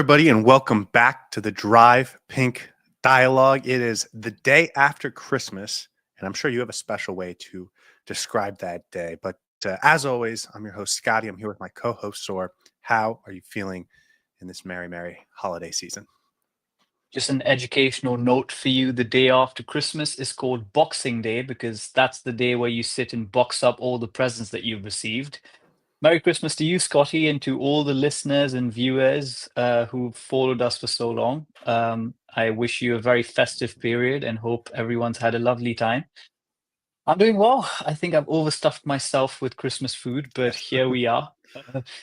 everybody, and welcome back to the Drive Pink Dialogue. It is the day after Christmas, and I'm sure you have a special way to describe that day. But as always, I'm your host, Scotty. I'm here with my co-host, Sor. How are you feeling in this merry holiday season? Just an educational note for you. The day after Christmas is called Boxing Day because that's the day where you sit and box up all the presents that you've received. Merry Christmas to you, Scotty, and to all the listeners and viewers who've followed us for so long. I wish you a very festive period and hope everyone's had a lovely time. I'm doing well. I think I've overstuffed myself with Christmas food, but Yes. here we are.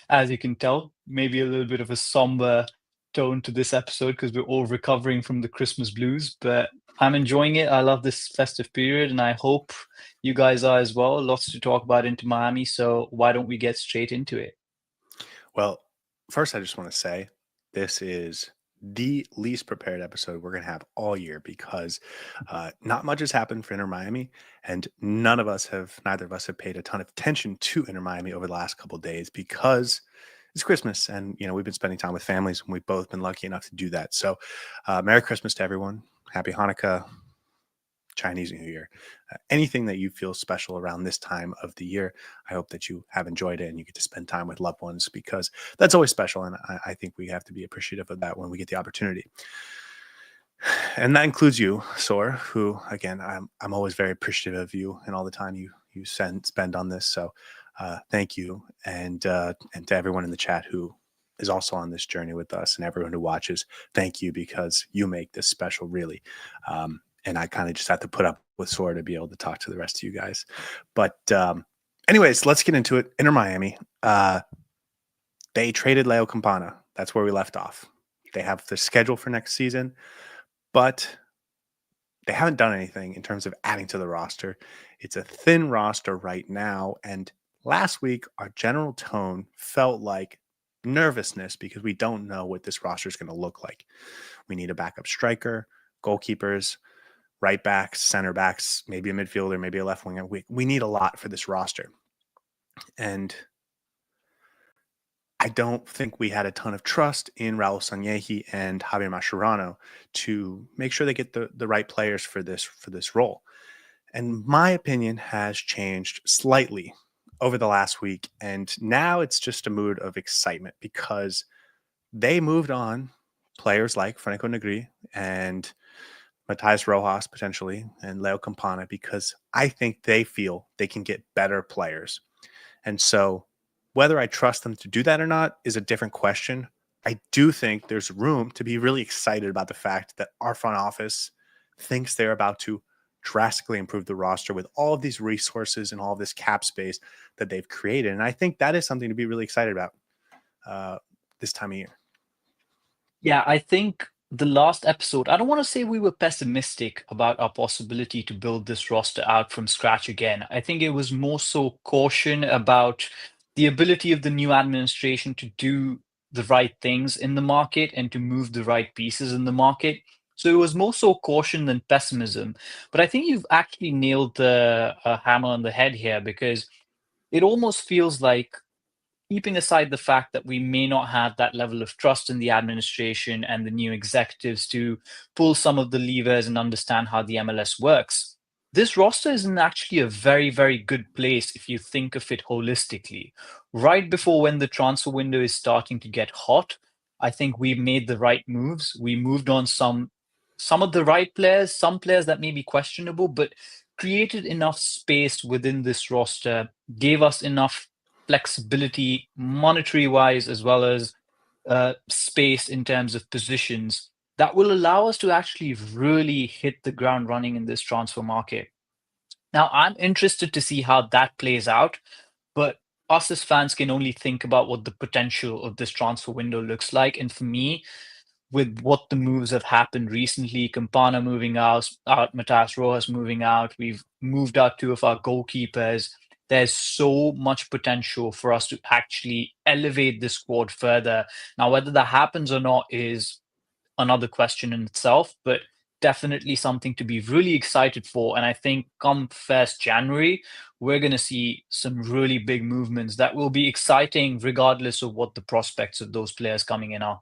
As you can tell, maybe a little bit of a somber tone to this episode because we're all recovering from the Christmas blues, but I'm enjoying it. I love this festive period, and I hope you guys are as well. Lots to talk about into Miami, so why don't we get straight into it? Well, first, I just want to say this is the least prepared episode we're going to have all year because not much has happened for Inter Miami, and neither of us have paid a ton of attention to Inter Miami over the last couple of days because it's Christmas, and we've been spending time with families, and we've both been lucky enough to do that. So, Merry Christmas to everyone, Happy Hanukkah, Chinese New Year, anything that you feel special around this time of the year. I hope that you have enjoyed it and you get to spend time with loved ones because that's always special. And I think we have to be appreciative of that when we get the opportunity. And that includes you, Sor, who, again, I'm always very appreciative of you and all the time you spend on this. So thank you. And to everyone in the chat who is also on this journey with us and everyone who watches, thank you because you make this special, really. And I kind of just have to put up with Sora to be able to talk to the rest of you guys. But anyways, let's get into it. Inter Miami, they traded Leo Campana. That's where we left off. They have the schedule for next season, but they haven't done anything in terms of adding to the roster. It's a thin roster right now. And last week, our general tone felt like nervousness because we don't know what this roster is going to look like. We need a backup striker, goalkeepers, right backs, center backs, maybe a midfielder, maybe a left winger. We need a lot for this roster. And I don't think we had a ton of trust in Raul Sanyehi and Javier Mascherano to make sure they get the right players for this role. And my opinion has changed slightly over the last week. And now it's just a mood of excitement because they moved on players like Franco Negri and Matias Rojas potentially, and Leo Campana, because I think they feel they can get better players. And so whether I trust them to do that or not is a different question. I do think there's room to be really excited about the fact that our front office thinks they're about to drastically improve the roster with all of these resources and all of this cap space that they've created. And I think that is something to be really excited about this time of year. Yeah, I think the last episode, I don't want to say we were pessimistic about our possibility to build this roster out from scratch again. I think it was more so caution about the ability of the new administration to do the right things in the market and to move the right pieces in the market. So it was more so caution than pessimism. But I think you've actually nailed the hammer on the head here because it almost feels like, keeping aside the fact that we may not have that level of trust in the administration and the new executives to pull some of the levers and understand how the MLS works, this roster is in actually a very, very good place if you think of it holistically. Right before when the transfer window is starting to get hot, I think we made the right moves. We moved on some of the right players, some players that may be questionable, but created enough space within this roster, gave us enough flexibility monetary wise as well as space in terms of positions that will allow us to actually really hit the ground running in this transfer market. Now, I'm interested to see how that plays out, but us as fans can only think about what the potential of this transfer window looks like. And for me, with what the moves have happened recently, Campana moving out, Matias Rojas moving out, we've moved out two of our goalkeepers. There's so much potential for us to actually elevate this squad further. Now, whether that happens or not is another question in itself, but definitely something to be really excited for. And I think come 1st January, we're going to see some really big movements that will be exciting regardless of what the prospects of those players coming in are.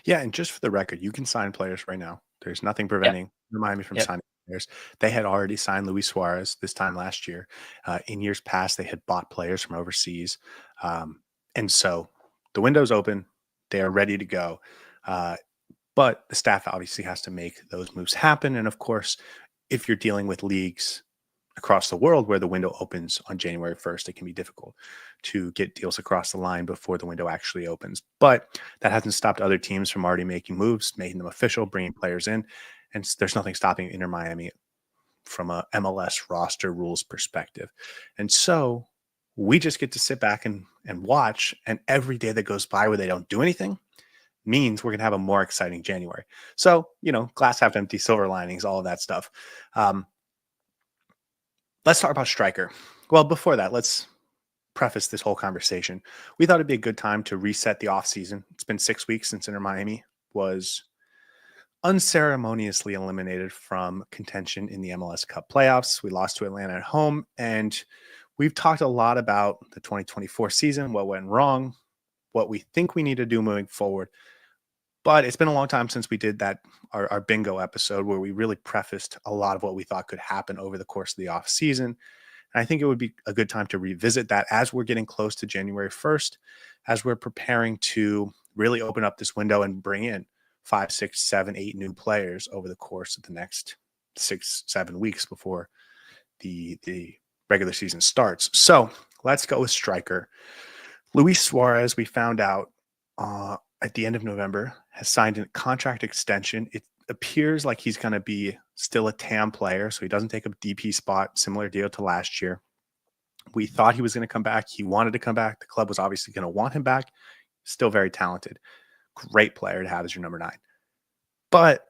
Yeah, and just for the record, you can sign players right now. There's nothing Yep, preventing Miami from yep. signing players. They had already signed Luis Suarez this time last year. In years past, they had bought players from overseas, and so the window's open. They are ready to go. Uh, but the staff obviously has to make those moves happen. And of course, if you're dealing with leagues across the world where the window opens on January 1st, it can be difficult to get deals across the line before the window actually opens. But that hasn't stopped other teams from already making moves, making them official, bringing players in. And there's nothing stopping Inter Miami from a MLS roster rules perspective. And so we just get to sit back and watch. And every day that goes by where they don't do anything means we're going to have a more exciting January. So, glass half empty, silver linings, all of that stuff. Um, let's talk about striker. Well, before that, let's preface this whole conversation. We thought it'd be a good time to reset the offseason. It's been 6 weeks since Inter Miami was unceremoniously eliminated from contention in the MLS Cup playoffs. We lost to Atlanta at home, and we've talked a lot about the 2024 season, what went wrong, what we think we need to do moving forward. But it's been a long time since we did that our bingo episode where we really prefaced a lot of what we thought could happen over the course of the off season. And I think it would be a good time to revisit that as we're getting close to January 1st, as we're preparing to really open up this window and bring in 5, 6, 7, 8 new players over the course of the next 6, 7 weeks before the regular season starts. So let's go with striker. Luis Suarez, we found out at the end of November, has signed a contract extension. It appears like he's going to be still a TAM player, so he doesn't take a DP spot, similar deal to last year. We thought he was going to come back. He wanted to come back. The club was obviously going to want him back. Still very talented. Great player to have as your number 9. But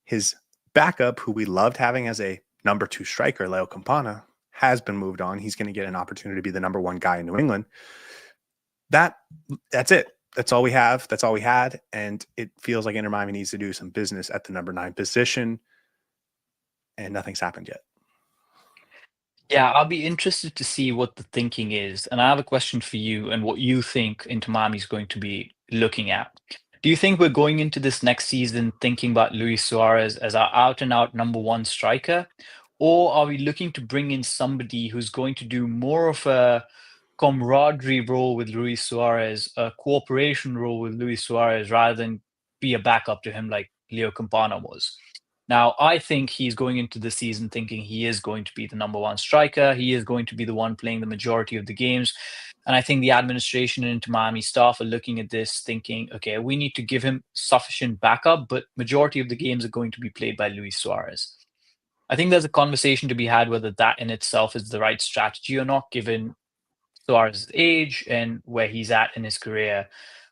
his backup, who we loved having as a number 2 striker, Leo Campana, has been moved on. He's going to get an opportunity to be the number 1 guy in New England. That's it. That's all we have. That's all we had. And it feels like Inter Miami needs to do some business at the number 9 position. And nothing's happened yet. Yeah, I'll be interested to see what the thinking is. And I have a question for you and what you think Inter Miami is going to be looking at. Do you think we're going into this next season thinking about Luis Suarez as our out and out number 1 striker? Or are we looking to bring in somebody who's going to do more of a camaraderie role with Luis Suarez, a cooperation role with Luis Suarez, rather than be a backup to him like Leo Campana was? Now, I think he's going into the season thinking he is going to be the number 1 striker. He is going to be the one playing the majority of the games. And I think the administration and Inter Miami staff are looking at this thinking, okay, we need to give him sufficient backup, but majority of the games are going to be played by Luis Suarez. I think there's a conversation to be had whether that in itself is the right strategy or not, given Suarez's age and where he's at in his career.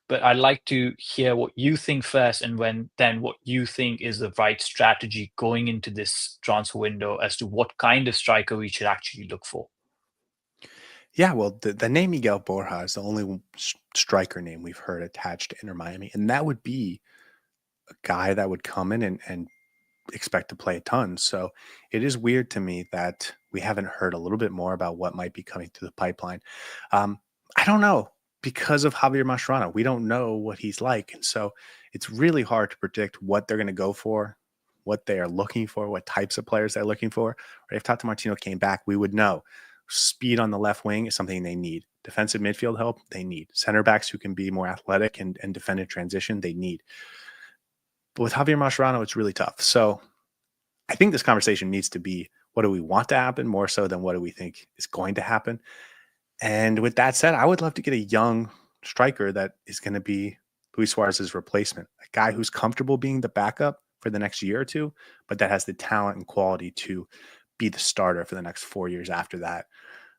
But I'd like to hear what you think first, and then what you think is the right strategy going into this transfer window as to what kind of striker we should actually look for. Yeah, well, the name Miguel Borja is the only striker name we've heard attached to Inter Miami. And that would be a guy that would come in and expect to play a ton. So it is weird to me that we haven't heard a little bit more about what might be coming through the pipeline. I don't know, because of Javier Mascherano. We don't know what he's like. And so it's really hard to predict what they're going to go for, what they are looking for, what types of players they're looking for. Right? If Tata Martino came back, we would know. Speed on the left wing is something they need. Defensive midfield help, they need. Center backs who can be more athletic and defend in transition, they need. But with Javier Mascherano, it's really tough. So I think this conversation needs to be, what do we want to happen more so than what do we think is going to happen? And with that said, I would love to get a young striker that is going to be Luis Suarez's replacement, a guy who's comfortable being the backup for the next year or two, but that has the talent and quality to be the starter for the next 4 years after that.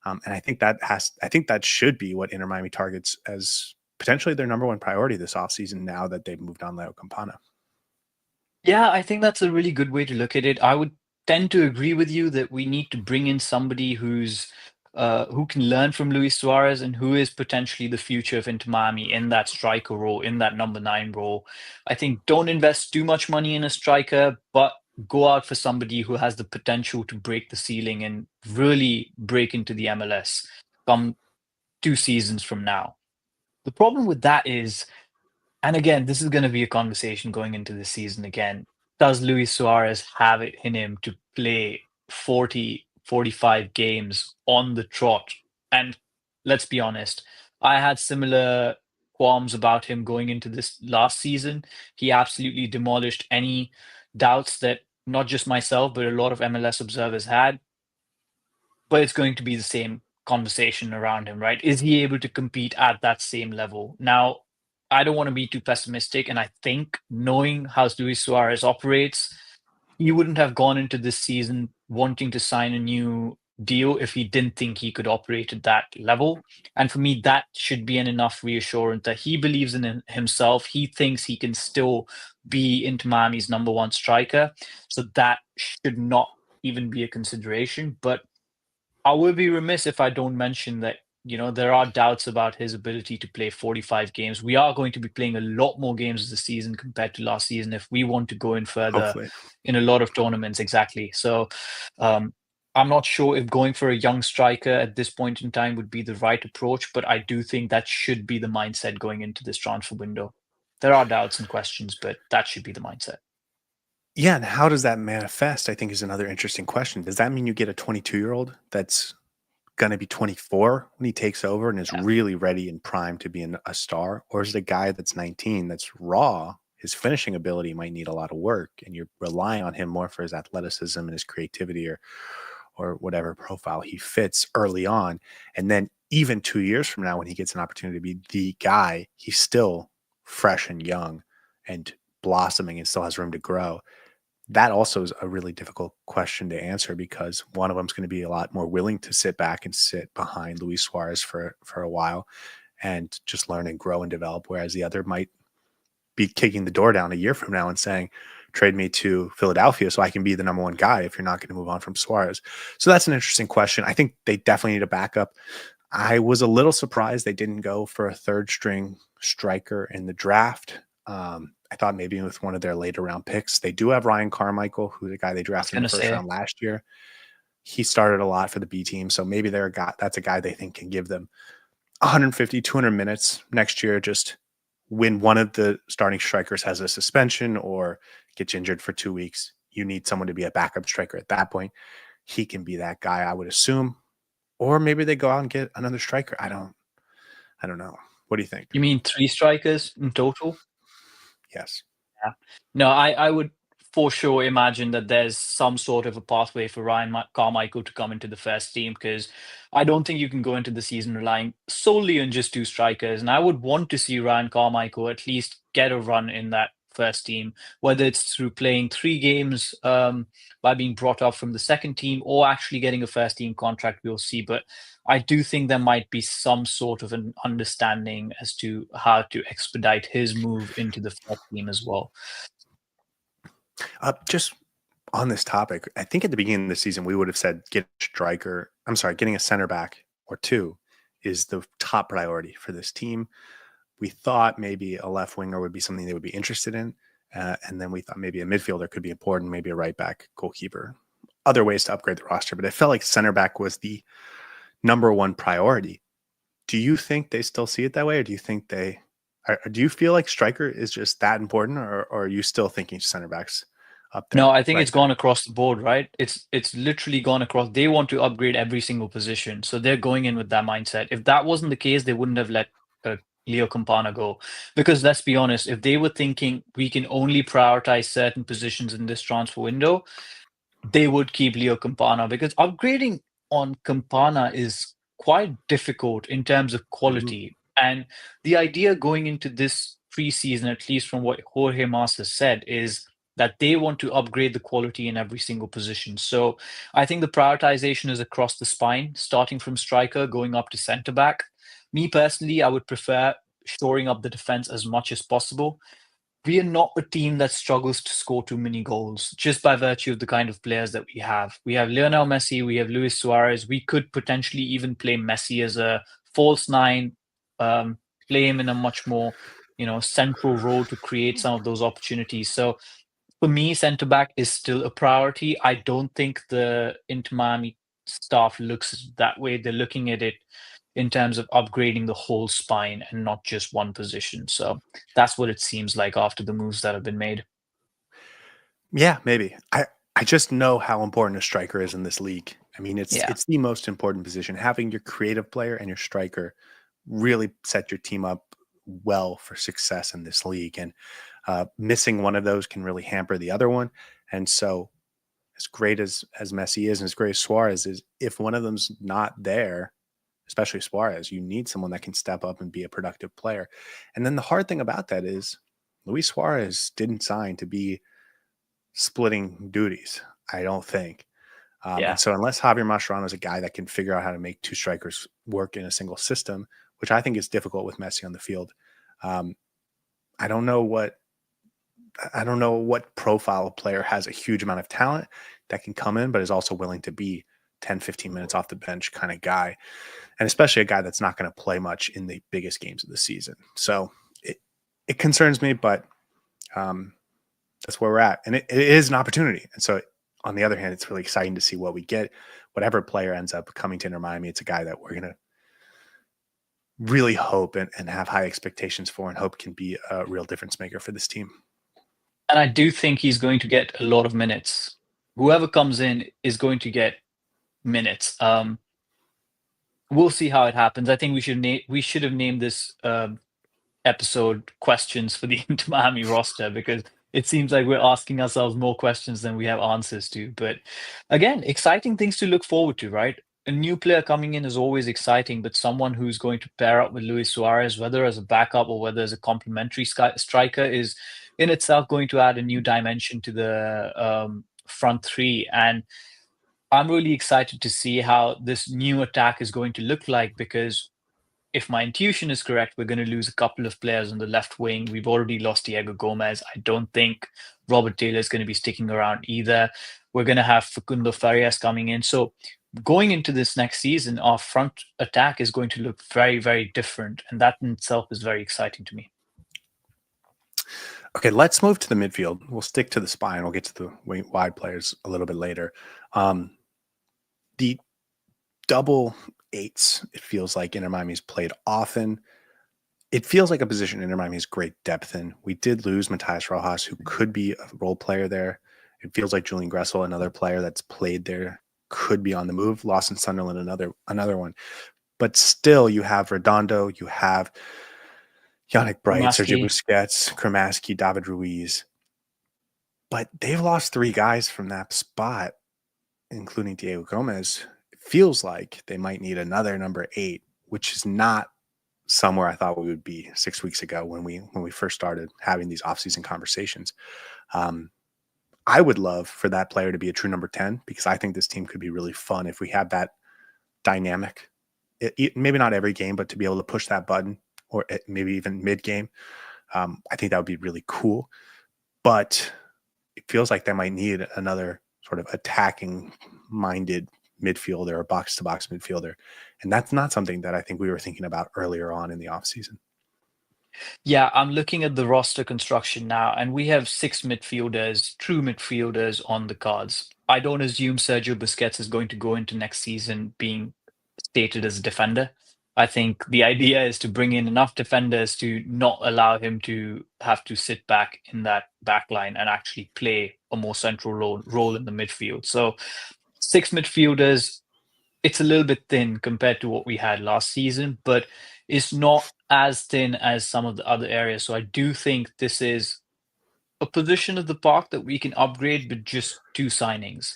And I think that should be what Inter Miami targets as potentially their number 1 priority this offseason now that they've moved on Leo Campana. Yeah, I think that's a really good way to look at it. I would tend to agree with you that we need to bring in somebody who can learn from Luis Suarez and who is potentially the future of Inter Miami in that striker role, in that number 9 role. I think don't invest too much money in a striker, but go out for somebody who has the potential to break the ceiling and really break into the MLS come 2 seasons from now. The problem with that is And again, this is going to be a conversation going into the season again. Does Luis Suarez have it in him to play 40, 45 games on the trot? And let's be honest, I had similar qualms about him going into this last season. He absolutely demolished any doubts that not just myself, but a lot of MLS observers had. But it's going to be the same conversation around him, right? Is he able to compete at that same level? Now, I don't want to be too pessimistic, and I think knowing how Luis Suarez operates, he wouldn't have gone into this season wanting to sign a new deal if he didn't think he could operate at that level. And for me, that should be an enough reassurance that he believes in himself. He thinks he can still be Inter Miami's number one striker. So that should not even be a consideration. But I would be remiss if I don't mention that, there are doubts about his ability to play 45 games. We are going to be playing a lot more games this season compared to last season if we want to go in further Hopefully. in a lot of tournaments. Exactly. So um, I'm not sure if going for a young striker at this point in time would be the right approach, but I do think that should be the mindset going into this transfer window. There are doubts and questions, but that should be the mindset. Yeah, and how does that manifest, I think is another interesting question. Does that mean you get a 22-year-old that's gonna be 24 when he takes over and is Yeah, really ready and primed to be a star? Or is it a guy that's 19 that's raw, his finishing ability might need a lot of work, and you're relying on him more for his athleticism and his creativity or whatever profile he fits early on. And then even 2 years from now when he gets an opportunity to be the guy, he's still fresh and young and blossoming and still has room to grow. That also is a really difficult question to answer because one of them is going to be a lot more willing to sit back and sit behind Luis Suarez for a while and just learn and grow and develop, whereas the other might be kicking the door down a year from now and saying, trade me to Philadelphia so I can be the number one guy if you're not going to move on from Suarez. So that's an interesting question. I think they definitely need a backup. I was a little surprised they didn't go for a third string striker in the draft. I thought maybe with one of their later round picks. They do have Ryan Carmichael, who's a guy they I was drafted in going the to first say, round last year. He started a lot for the B team, so maybe that's a guy they think can give them 150, 200 minutes next year. Just when one of the starting strikers has a suspension or gets injured for 2 weeks, you need someone to be a backup striker at that point. He can be that guy, I would assume. Or maybe they go out and get another striker. I don't know. What do you think? you mean three strikers in total? Yes. Yeah. No, I would for sure imagine that there's some sort of a pathway for Ryan Carmichael to come into the first team because I don't think you can go into the season relying solely on just two strikers. And I would want to see Ryan Carmichael at least get a run in that first team, whether it's through playing 3 games by being brought up from the second team or actually getting a first team contract, we'll see. But I do think there might be some sort of an understanding as to how to expedite his move into the first team as well. Just on this topic, I think at the beginning of the season, we would have said getting a center back or two is the top priority for this team. We thought maybe a left winger would be something they would be interested in. And then we thought maybe a midfielder could be important, maybe a right back, goalkeeper, other ways to upgrade the roster. But it felt like center back was the number one priority. Do you think they still see it that way? Or do you think do you feel like striker is just that important? Or are you still thinking center backs up No, there, I think it's right back? gone across the board, right? It's literally gone across. They want to upgrade every single position, so they're going in with that mindset. If that wasn't the case, they wouldn't have let uh, Leo Campana go. Because let's be honest, if they were thinking we can only prioritize certain positions in this transfer window, they would keep Leo Campana because upgrading on Campana is quite difficult in terms of Mhm. quality. And the idea going into this preseason, at least from what Jorge Mas has said, is that they want to upgrade the quality in every single position. So I think the prioritization is across the spine, starting from striker, going up to centre back. Me personally, I would prefer shoring up the defense as much as possible. We are not a team that struggles to score too many goals just by virtue of the kind of players that we have. We have Lionel Messi, we have Luis Suarez. We could potentially even play Messi as a false nine, um, play him in a much more, central role to create some of those opportunities. So for me, centre back is still a priority. I don't think the Inter Miami staff looks that way. They're looking at it in terms of upgrading the whole spine and not just one position. So that's what it seems like after the moves that have been made. Yeah, maybe. I just know how important a striker is in this league. I mean, Yeah. it's the most important position. Having your creative player and your striker really set your team up well for success in this league. And missing one of those can really hamper the other one. And so, as great as Messi is, and as great as Suarez is, if one of them's not there, especially Suarez, you need someone that can step up and be a productive player. And then the hard thing about that is Luis Suarez didn't sign to be splitting duties, I don't think. And Yeah. so, unless Javier Mascherano is a guy that can figure out how to make two strikers work in a single system, which I think is difficult with Messi on the field, um, I don't know what profile player has a huge amount of talent that can come in, but is also willing to be 10, 15 minutes off the bench kind of guy, and especially a guy that's not going to play much in the biggest games of the season. So it concerns me, but um, that's where we're at. And it is an opportunity. And so on the other hand, it's really exciting to see what we get. Whatever player ends up coming to Inter Miami, it's a guy that we're going to really hope and have high expectations for, and hope can be a real difference maker for this team. And I do think he's going to get a lot of minutes. Whoever comes in is going to get minutes. We'll see how it happens. I think we should have named this episode questions for the Inter Miami roster, because it seems like we're asking ourselves more questions than we have answers to. But again, exciting things to look forward to, right? A new player coming in is always exciting, but someone who's going to pair up with Luis Suarez, whether as a backup or whether as a complementary striker, is in itself going to add a new dimension to the front three. And I'm really excited to see how this new attack is going to look like, because if my intuition is correct, we're going to lose a couple of players on the left wing. We've already lost Diego Gomez. I don't think Robert Taylor is going to be sticking around either. We're going to have Facundo Farias coming in. So going into this next season, our front attack is going to look very, very different. And that in itself is very exciting to me. Okay, let's move to the midfield. We'll stick to the spine. We'll get to the wide players a little bit later. The double eights, it feels like Inter Miami's played often. It feels like a position Inter Miami has great depth in. We did lose Matias Rojas, who could be a role player there. It feels like Julian Gressel, another player that's played there, could be on the move. Lost in Sunderland, another one. But still, you have Redondo, you have Yannick Bright, Sergio Maski. Busquets, Kramaski, David Ruiz. But they've lost three guys from that spot, including Diego Gomez. It feels like they might need another number 8, which is not somewhere I thought we would be 6 weeks ago when we first started having these offseason conversations. I would love for that player to be a true number 10, because I think this team could be really fun if we have that dynamic. Maybe not every game, but to be able to push that button, or maybe even mid game. I think that would be really cool. But it feels like they might need another sort of attacking minded midfielder or box to box midfielder. And that's not something that I think we were thinking about earlier on in the offseason. Yeah, I'm looking at the roster construction now, and we have 6 midfielders, true midfielders on the cards. I don't assume Sergio Busquets is going to go into next season being stated as a defender. I think the idea is to bring in enough defenders to not allow him to have to sit back in that back line and actually play a more central role in the midfield. So 6 midfielders, it's a little bit thin compared to what we had last season, but it's not as thin as some of the other areas. So I do think this is a position of the park that we can upgrade with just 2 signings.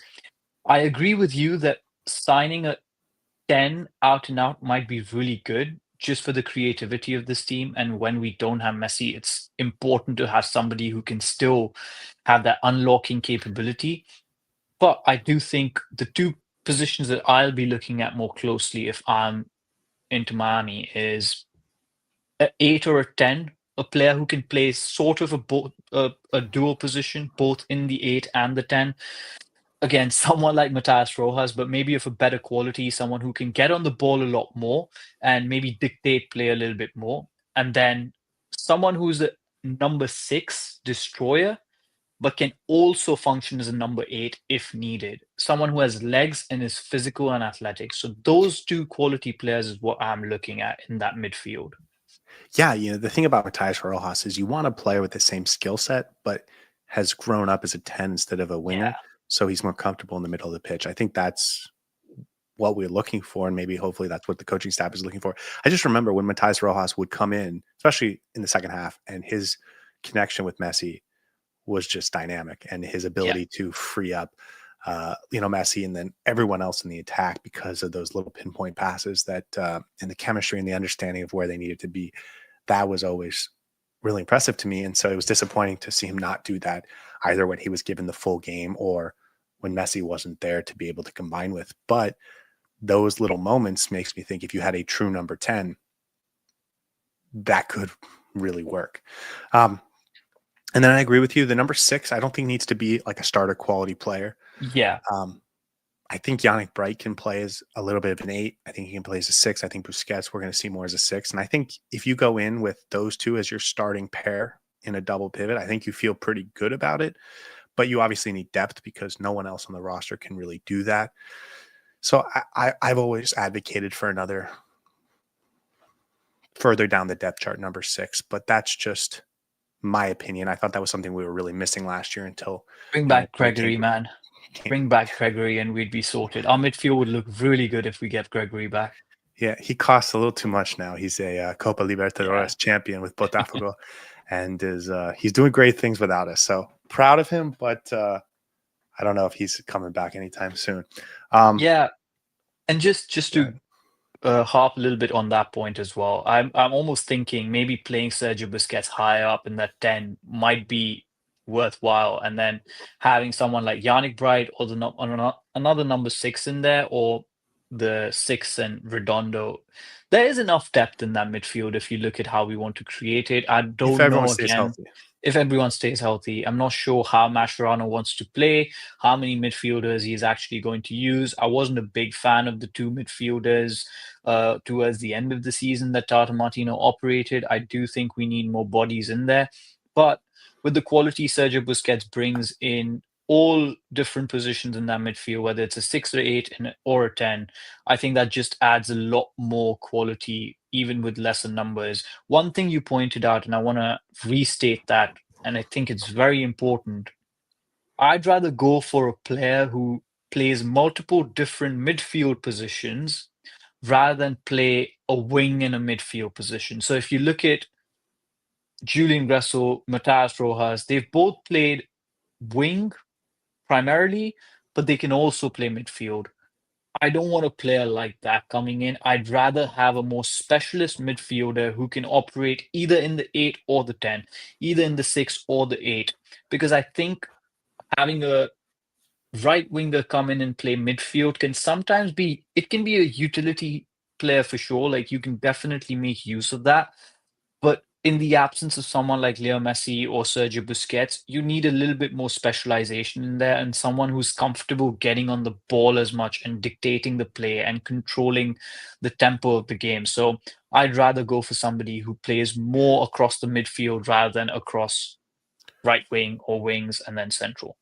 I agree with you that signing a 10 out and out might be really good just for the creativity of this team. And when we don't have Messi, it's important to have somebody who can still have that unlocking capability. But I do think the 2 positions that I'll be looking at more closely if I'm into Miami is a 8 or a 10, a player who can play sort of a dual position, both in the 8 and the 10. Again, someone like Matias Rojas, but maybe of a better quality, someone who can get on the ball a lot more and maybe dictate play a little bit more. And then someone who's a number 6 destroyer, but can also function as a number 8 if needed. Someone who has legs and is physical and athletic. So those two quality players is what I'm looking at in that midfield. Yeah, the thing about Matthias Rojas is you want a player with the same skill set, but has grown up as a 10 instead of a Yeah. winger, so he's more comfortable in the middle of the pitch. I think that's what we're looking for, and maybe hopefully that's what the coaching staff is looking for. I just remember when Matthias Rojas would come in, especially in the second half, and his connection with Messi was just dynamic, and his Yeah. ability to free up, Messi and then everyone else in the attack because of those little pinpoint passes that, and the chemistry and the understanding of where they needed to be. That was always really impressive to me. And so it was disappointing to see him not do that either when he was given the full game or when Messi wasn't there to be able to combine with. But those little moments makes me think if you had a true number 10, that could really work. And then I agree with you. The number 6, I don't think needs to be like a starter quality player. Yeah. I think Yannick Bright can play as a little bit of an 8. I think he can play as a 6. I think Busquets we're going to see more as a 6. And I think if you go in with those two as your starting pair in a double pivot, I think you feel pretty good about it. But you obviously need depth because no one else on the roster can really do that. So I've always advocated for another further down the depth chart, number 6. But that's just my opinion. I thought that was something we were really missing last year until Bring Yannick back Bright Gregory, man. came. Bring back Gregory and we'd be sorted. Our midfield would look really good if we get Gregory back. Yeah, he costs a little too much now. He's a Copa Yeah. Libertadores champion with Botafogo, and he's doing great things without us. So proud of him, but I don't know if he's coming back anytime soon. Yeah. And just Yeah, to harp a little bit on that point as well. I'm almost thinking maybe playing Sergio Busquets higher up in that 10 might be worthwhile, and then having someone like Yannick Bright or another number 6 in there, or the 6 and Redondo. There is enough depth in that midfield if you look at how we want to create it. I if don't everyone know stays again healthy. if everyone stays healthy. I'm not sure how Mascherano wants to play, how many midfielders he's actually going to use. I wasn't a big fan of the two midfielders towards the end of the season that Tata Martino operated. I do think we need more bodies in there. But with the quality Sergio Busquets brings in all different positions in that midfield, whether it's a 6 or 8 or a 10, I think that just adds a lot more quality, even with lesser numbers. One thing you pointed out, and I want to restate that, and I think it's very important. I'd rather go for a player who plays multiple different midfield positions rather than play a wing in a midfield position. So if you look at Julian Gressel, Matthias Rojas, they've both played wing primarily, but they can also play midfield. I don't want a player like that coming in. I'd rather have a more specialist midfielder who can operate either in the 8 or the 10, either in the 6 or the 8, because I think having a right winger come in and play midfield can sometimes be it can be a utility player for sure. Like you can definitely make use of that. But in the absence of someone like Leo Messi or Sergio Busquets, you need a little bit more specialization in there and someone who's comfortable getting on the ball as much and dictating the play and controlling the tempo of the game. So I'd rather go for somebody who plays more across the midfield rather than across right wing or wings and then central.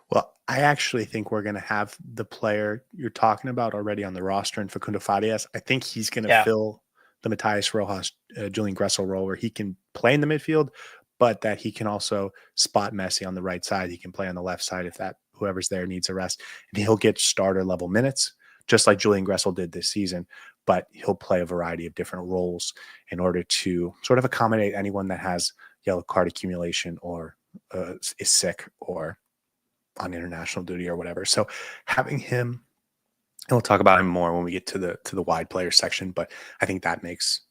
Well, I actually think we're going to have the player you're talking about already on the roster in Facundo Farias. I think he's going to Yeah. fill the Matthias Rojas, Julian Gressel role where he can play in the midfield, but that he can also spot Messi on the right side. He can play on the left side if that whoever's there needs a rest, and he'll get starter level minutes, just like Julian Gressel did this season. But he'll play a variety of different roles in order to sort of accommodate anyone that has yellow card accumulation or is sick or on international duty or whatever. So having him, and we'll talk about him more when we get to the wide player section, but I think that makes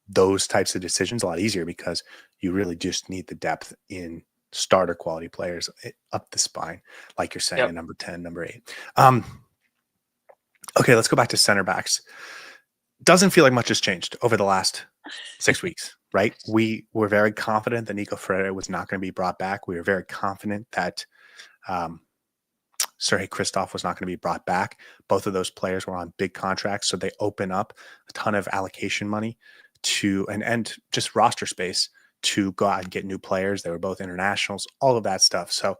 those types of decisions a lot easier because you really just need the depth in starter quality players up the spine, like you're saying, Yep. in number 10, number 8. Okay, let's go back to center backs. Doesn't feel like much has changed over the last 6 weeks, right? We were very confident that Nico Ferreira was not going to be brought back. We were very confident that Sergei Christoph was not going to be brought back. Both of those players were on big contracts, so they open up a ton of allocation money to and just roster space to go out and get new players. They were both internationals, all of that stuff. So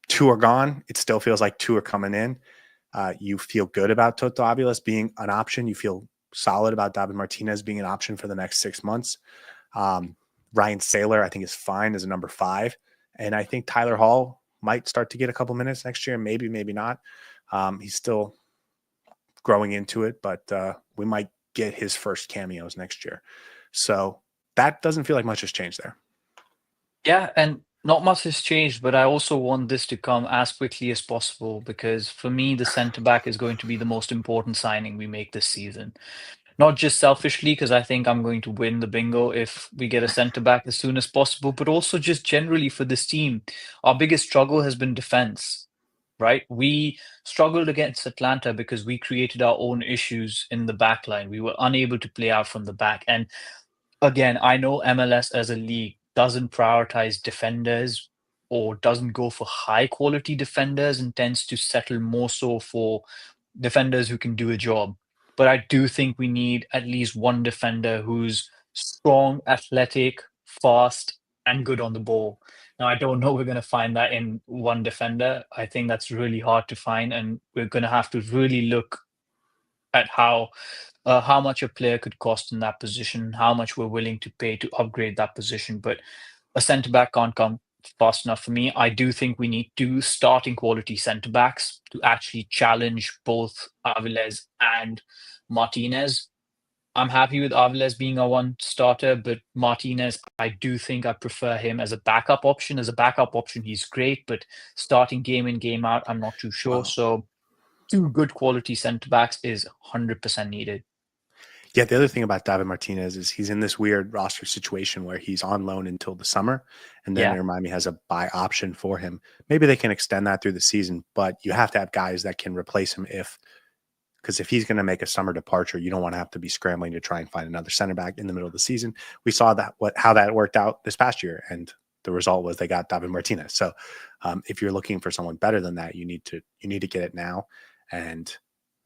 2 are gone. It still feels like 2 are coming in. You feel good about Toto Aviles being an option. You feel solid about David Martinez being an option for the next 6 months. Ryan Saylor, I think, is fine as a number 5. And I think Tyler Hall might start to get a couple minutes next year. Maybe, maybe not. He's still growing into it, but we might get his first cameos next year. So that doesn't feel like much has changed there. Yeah, and not much has changed, but I also want this to come as quickly as possible because for me, the centre back is going to be the most important signing we make this season. Not just selfishly, because I think I'm going to win the bingo if we get a centre back as soon as possible, but also just generally for this team. Our biggest struggle has been defense, right? We struggled against Atlanta because we created our own issues in the back line. We were unable to play out from the back. And again, I know MLS as a league doesn't prioritize defenders or doesn't go for high quality defenders and tends to settle more so for defenders who can do a job. But I do think we need at least one defender who's strong, athletic, fast, and good on the ball. Now, I don't know we're going to find that in one defender. I think that's really hard to find, and we're going to have to really look at how much a player could cost in that position, how much we're willing to pay to upgrade that position. But a centre back can't come fast enough for me. I do think we need 2 starting quality centre backs to actually challenge both Aviles and Martinez. I'm happy with Aviles being a one starter, but Martinez, I do think I prefer him as a backup option. As a backup option, he's great, but starting game in, game out, I'm not too sure. Wow. So 2 good quality centre backs is 100% needed. Yeah, the other thing about David Martinez is he's in this weird roster situation where he's on loan until the summer, and then Yeah. Inter Miami has a buy option for him. Maybe they can extend that through the season, but you have to have guys that can replace him because if he's going to make a summer departure, you don't want to have to be scrambling to try and find another center back in the middle of the season. We saw how that worked out this past year, and the result was they got David Martinez. So if you're looking for someone better than that, you need to get it now and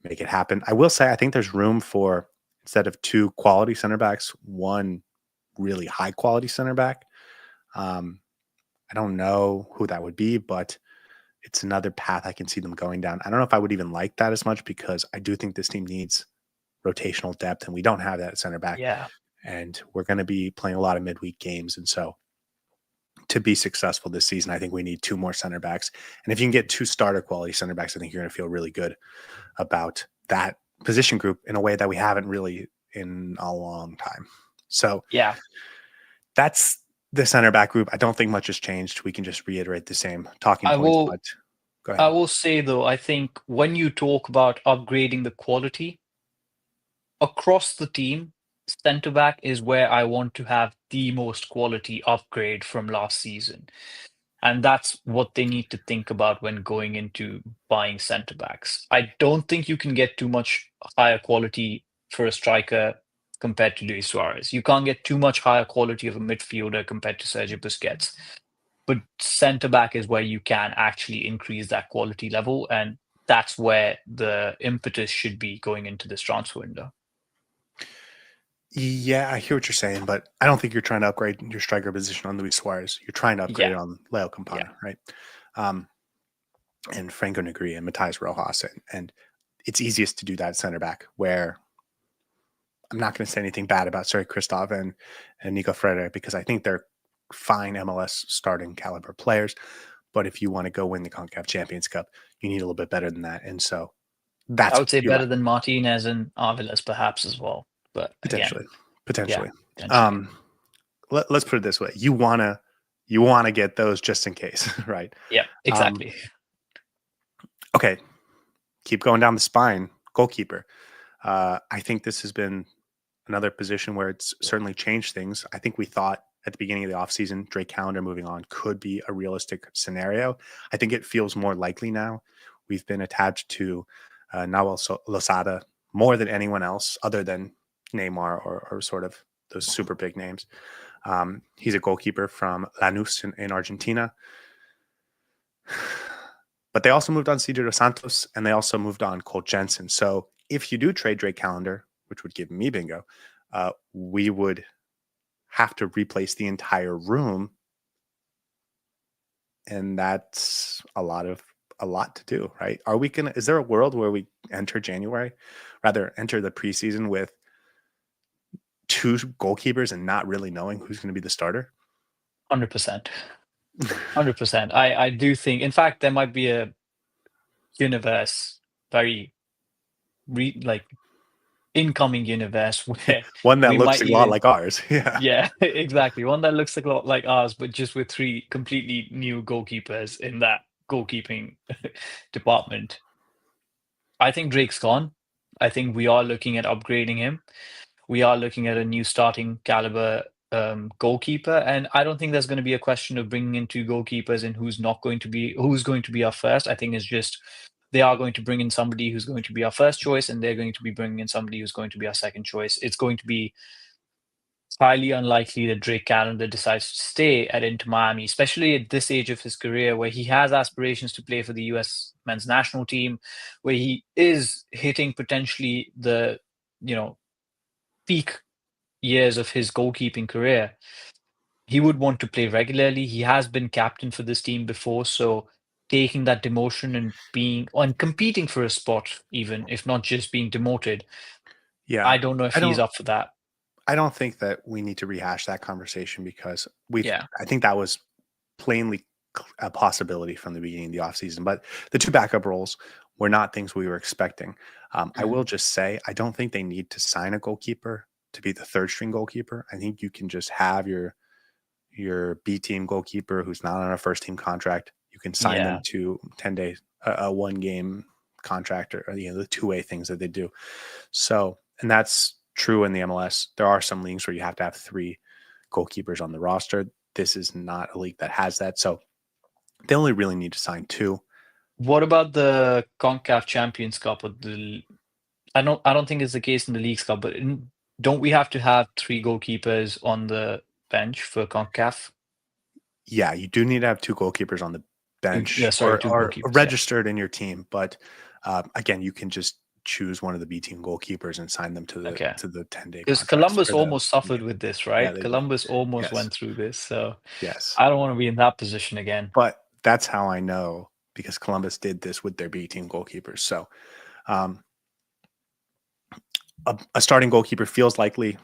make it happen. I will say I think there's room for, instead of 2 quality center backs, 1 really high quality center back. I don't know who that would be, but it's another path I can see them going down. I don't know if I would even like that as much because I do think this team needs rotational depth, and we don't have that at center back. Yeah. And we're going to be playing a lot of midweek games. And so to be successful this season, I think we need 2 more center backs. And if you can get 2 starter quality center backs, I think you're going to feel really good about that position group in a way that we haven't really in a long time. So Yeah. that's the center back group. I don't think much has changed. We can just reiterate the same talking I points, will but go I ahead. will say though, I think when you talk about upgrading the quality across the team, centre back is where I want to have the most quality upgrade from last season. And that's what they need to think about when going into buying centre backs. I don't think you can get too much higher quality for a striker compared to Luis Suarez. You can't get too much higher quality of a midfielder compared to Sergio Busquets. But centre back is where you can actually increase that quality level. And that's where the impetus should be going into this transfer window. Yeah, I hear what you're saying, but I don't think you're trying to upgrade your striker position on Luis Suarez. You're trying to upgrade Yeah. it on Leo Yeah. Campana, right? And Franco Negri and Matthias Rojas. And it's easiest to do that center back, where I'm not going to say anything bad about Sergio Christoph and Nico Freire because I think they're fine MLS starting caliber players. But if you want to go win the CONCACAF Champions Cup, you need a little bit better than that. And so I that's, would say you're better right. than Martinez and Aviles perhaps as well. But again, yeah, Potentially. potentially. Let's put it this way: you wanna get those just in case, right? Yeah, Um, exactly. okay, keep going down the spine. Goalkeeper. I think this has been another position where it's certainly changed things. I think we thought at the beginning of the offseason, Drake Callender moving on could be a realistic scenario. I think it feels more likely now. We've been attached to Nawal Losada more than anyone else, other than Neymar or sort of those super big names. He's a goalkeeper from Lanús in Argentina. But they also moved on Cedro dos Santos, and they also moved on Cole Jensen. So if you do trade Drake Callender, which would give me bingo, we would have to replace the entire room, and that's a lot to do, right? Are we gonna? Is there a world where we enter the preseason with two goalkeepers and not really knowing who's going to be the starter? 100%. 100%. I do think, in fact, there might be a universe, very like incoming universe where One that we looks might a lot even, like ours. Yeah. yeah, exactly. One that looks like a lot like ours, but just with three completely new goalkeepers in that goalkeeping department. I think Drake's gone. I think we are looking at upgrading him. We are looking at a new starting caliber goalkeeper, and I don't think there's going to be a question of bringing in two goalkeepers and who's going to be our first. I think it's just they are going to bring in somebody who's going to be our first choice, and they're going to be bringing in somebody who's going to be our second choice. It's going to be highly unlikely that Drake Callender decides to stay at Inter Miami, especially at this age of his career, where he has aspirations to play for the U.S. men's national team, where he is hitting potentially the peak years of his goalkeeping career. He would want to play regularly. He has been captain for this team before, so taking that demotion and competing for a spot, even if not just being demoted, Yeah. I don't know if I he's don't up for that. I don't think that we need to rehash that conversation because Yeah. I think that was plainly a possibility from the beginning of the offseason. But the two backup roles were not things we were expecting. I Mhm. will just say, I don't think they need to sign a goalkeeper to be the third string goalkeeper. I think you can just have your B team goalkeeper who's not on a first team contract. You can sign them Yeah. to 10 days, a 1 game contract, or the two-way things that they do. So, and that's true in the MLS. There are some leagues where you have to have 3 goalkeepers on the roster. This is not a league that has that. So they only really need to sign 2. What about the CONCACAF Champions Cup? I don't think it's the case in the Leagues Cup, but don't we have to have 3 goalkeepers on the bench for CONCACAF? Yeah, you do need to have 2 goalkeepers on the Yeah, bench sorry, or, two or goalkeepers. Yeah. registered in your team. But again, you can just choose one of the B team goalkeepers and sign them to the Okay. 10-day Because contracts Columbus for the almost suffered game. with this, Yeah, right? they did. Columbus almost Yes. went through this, so Yes. I don't want to be in that position again. But that's how I know, because Columbus did this with their B team goalkeepers. So um, a starting goalkeeper feels likely, but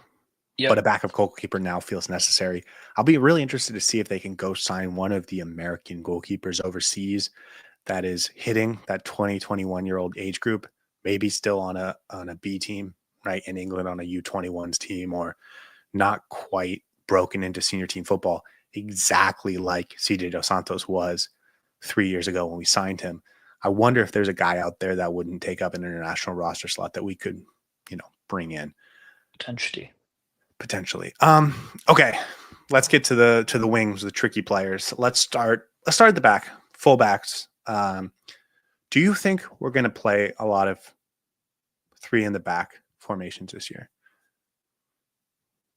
Yep, a backup goalkeeper now feels necessary. I'll be really interested to see if they can go sign one of the American goalkeepers overseas that is hitting that 20, 21-year-old age group, maybe still on a B team, right, in England on a U21s team, or not quite broken into senior team football, exactly like CJ Dos Santos was 3 years ago when we signed him. I wonder if there's a guy out there that wouldn't take up an international roster slot that we could, bring in potentially. potentially. Okay, let's get to the wings, the tricky players. Let's start at the back, fullbacks. Do you think we're going to play a lot of 3 in the back formations this year?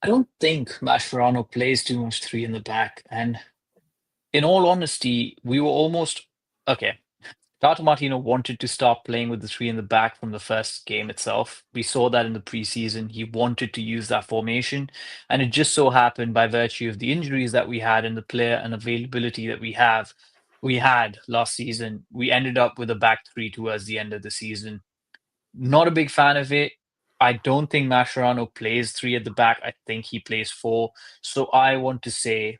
I don't think Mascherano plays too much three in the back, and in all honesty, we were almost okay. Tata Martino wanted to start playing with the 3 in the back from the first game itself. We saw that in the preseason. He wanted to use that formation. And it just so happened, by virtue of the injuries that we had and the player and availability that we had last season, we ended up with a back 3 towards the end of the season. Not a big fan of it. I don't think Mascherano plays 3 at the back. I think he plays 4. So I want to say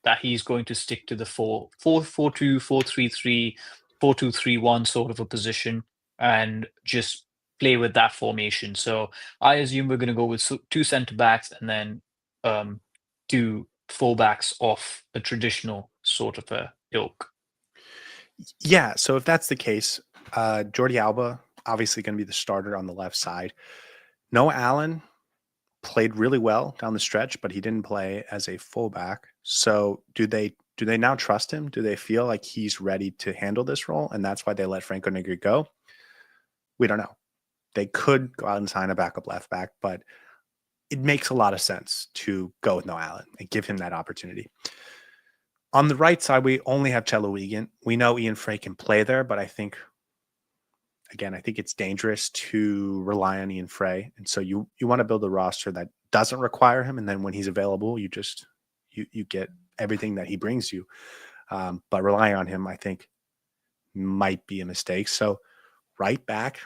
that he's going to stick to the 4-4-2, 4-3-3, 4-2-3-1 sort of a position and just play with that formation. So I assume we're going to go with 2 centre backs and then 2 fullbacks off a traditional sort of a ilk. Yeah, so if that's the case, Jordi Alba obviously going to be the starter on the left side. Noah Allen played really well down the stretch, but he didn't play as a fullback. So do they now trust him? Do they feel like he's ready to handle this role, and that's why they let Franco Negri go? We don't know. They could go out and sign a backup left back, but it makes a lot of sense to go with Noah Allen and give him that opportunity. On the right side, we only have Chelo Egan. We know Ian Frey can play there, but I think it's dangerous to rely on Ian Frey. And so you want to build a roster that doesn't require him, and then when he's available, you get everything that he brings you. But relying on him, I think, might be a mistake. So right back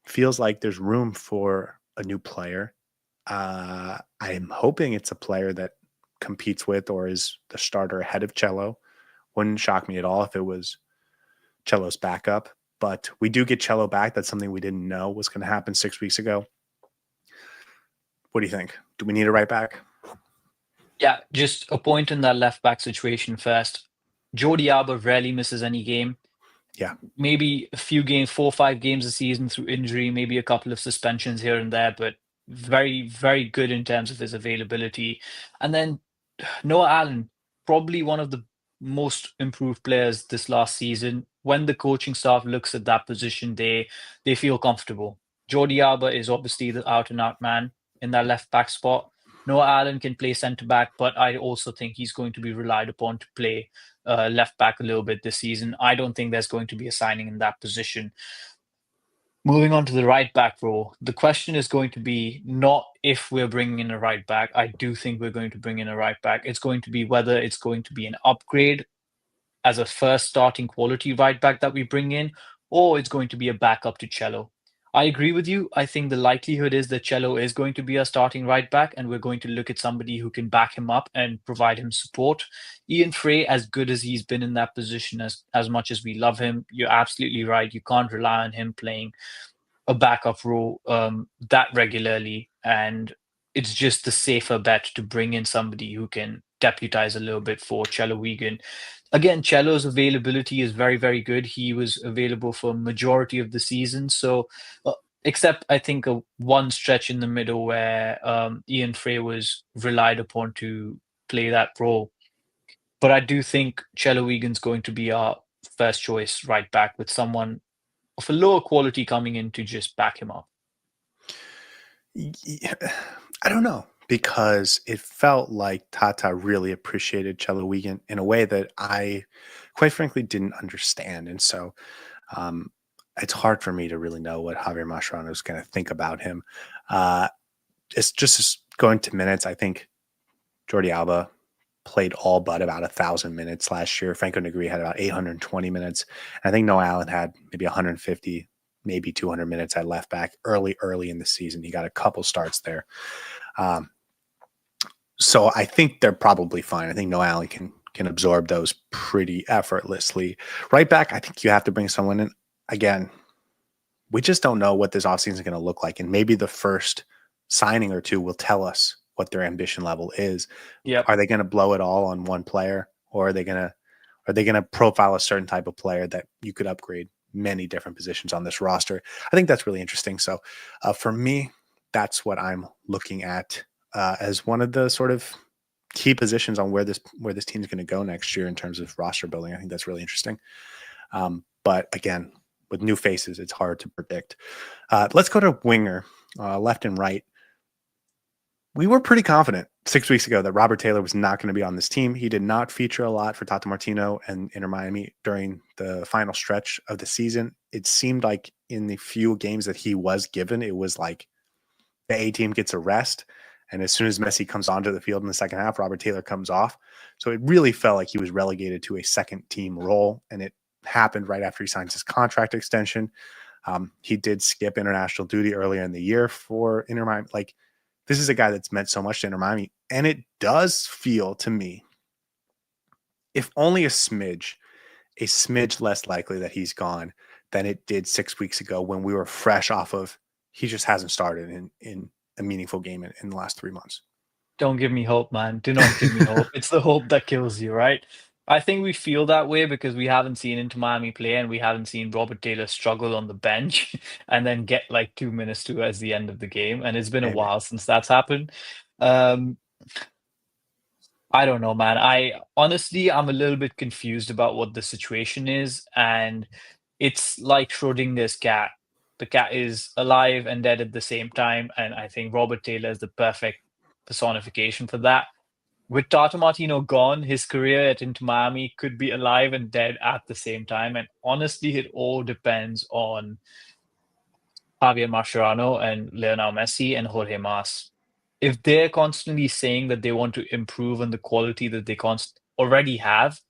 feels like there's room for a new player. I'm hoping it's a player that competes with or is the starter ahead of Cello. Wouldn't shock me at all if it was Cello's backup. But we do get Cello back. That's something we didn't know was going to happen 6 weeks ago. What do you think? Do we need a right back? Yeah, just a point in that left back situation first. Jordi Alba rarely misses any game. Yeah. Maybe a few games, 4 or 5 games a season through injury, maybe a couple of suspensions here and there, but very, very good in terms of his availability. And then Noah Allen, probably one of the most improved players this last season. When the coaching staff looks at that position, they feel comfortable. Jordi Alba is obviously the out and out man in that left back spot. Noah Allen can play centre back, but I also think he's going to be relied upon to play left back a little bit this season. I don't think there's going to be a signing in that position. Moving on to the right back role, the question is going to be not if we're bringing in a right back. I do think we're going to bring in a right back. It's going to be whether it's going to be an upgrade as a first starting quality right back that we bring in, or it's going to be a backup to Cello. I agree with you. I think the likelihood is that Cello is going to be a starting right back, and we're going to look at somebody who can back him up and provide him support. Ian Frey, as good as he's been in that position, as much as we love him, you're absolutely right. You can't rely on him playing a backup role that regularly, and it's just the safer bet to bring in somebody who can deputize a little bit for Cello Wigan. Again, Cello's availability is very, very good. He was available for majority of the season, so except I think one stretch in the middle where Ian Frey was relied upon to play that role. But I do think Cello Wigan's going to be our first choice right back with someone of a lower quality coming in to just back him up. I don't know, because it felt like Tata really appreciated Cello Wigan in a way that I, quite frankly, didn't understand. And so um, it's hard for me to really know what Javier Mascherano is going to think about him. Uh, it's just going to minutes. I think Jordi Alba played all but about 1,000 minutes last year. Franco Negri had about 820 minutes. And I think Noah Allen had maybe 150, maybe 200 minutes at left back early in the season. He got a couple starts there. So I think they're probably fine. I think Noah Allen can absorb those pretty effortlessly. Right back, I think you have to bring someone in. Again, we just don't know what this offseason is going to look like. And maybe the first signing or two will tell us what their ambition level is. Yep. Are they going to blow it all on one player, or are they going to profile a certain type of player that you could upgrade many different positions on this roster? I think that's really interesting. So for me, that's what I'm looking at as one of the sort of key positions on where this team is going to go next year in terms of roster building. I think that's really interesting. But again, with new faces, it's hard to predict. Let's go to winger, left and right. We were pretty confident 6 weeks ago that Robert Taylor was not going to be on this team. He did not feature a lot for Tata Martino and Inter Miami during the final stretch of the season. It seemed like in the few games that he was given, it was like the A team gets a rest. And as soon as Messi comes onto the field in the second half, Robert Taylor comes off. So it really felt like he was relegated to a second team role. And it happened right after he signs his contract extension. He did skip international duty earlier in the year for Inter Miami. Like, this is a guy that's meant so much to Inter Miami. And it does feel to me, if only a smidge less likely that he's gone than it did 6 weeks ago when we were fresh off of he just hasn't started in a meaningful game in the last 3 months. Don't give me hope, man. Do not give me hope. It's the hope that kills you, right? I think we feel that way because we haven't seen Inter Miami play and we haven't seen Robert Taylor struggle on the bench and then get like 2 minutes towards the end of the game. And it's been a Maybe. while since that's happened. Um, I don't know, man. I'm a little bit confused about what the situation is, and it's like Schrodinger's cat. The cat is alive and dead at the same time, and I think Robert Taylor is the perfect personification for that. With Tata Martino gone, his career at Inter Miami could be alive and dead at the same time. And honestly, it all depends on Javier Mascherano and Lionel Messi and Jorge Mas. if they're constantly saying that they want to improve on the quality that they already have,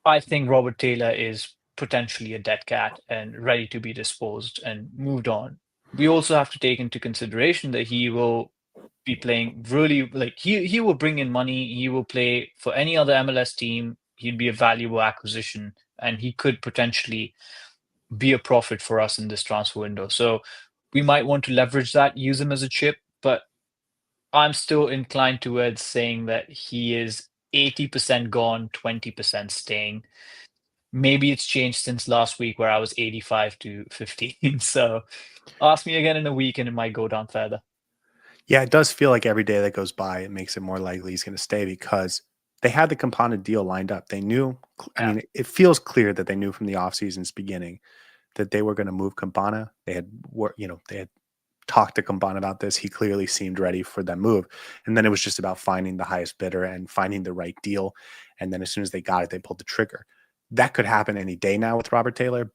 I think Robert Taylor is potentially a dead cat and ready to be disposed and moved on. We also have to take into consideration that he will be playing really like he will bring in money. He will play for any other MLS team. He'd be a valuable acquisition, and he could potentially be a profit for us in this transfer window. So we might want to leverage that, use him as a chip, but I'm still inclined towards saying that he is 80% gone, 20% staying. Maybe it's changed since last week where I was 85 to 15. So ask me again in a week and it might go down further. Yeah, it does feel like every day that goes by, it makes it more likely he's going to stay because they had the Campana deal lined up. They knew, I Yeah. mean, it feels clear that they knew from the offseason's beginning that they were going to move Campana. They had, they had talked to Campana about this. He clearly seemed ready for that move. And then it was just about finding the highest bidder and finding the right deal. And then as soon as they got it, they pulled the trigger. That could happen any day now with Robert Taylor,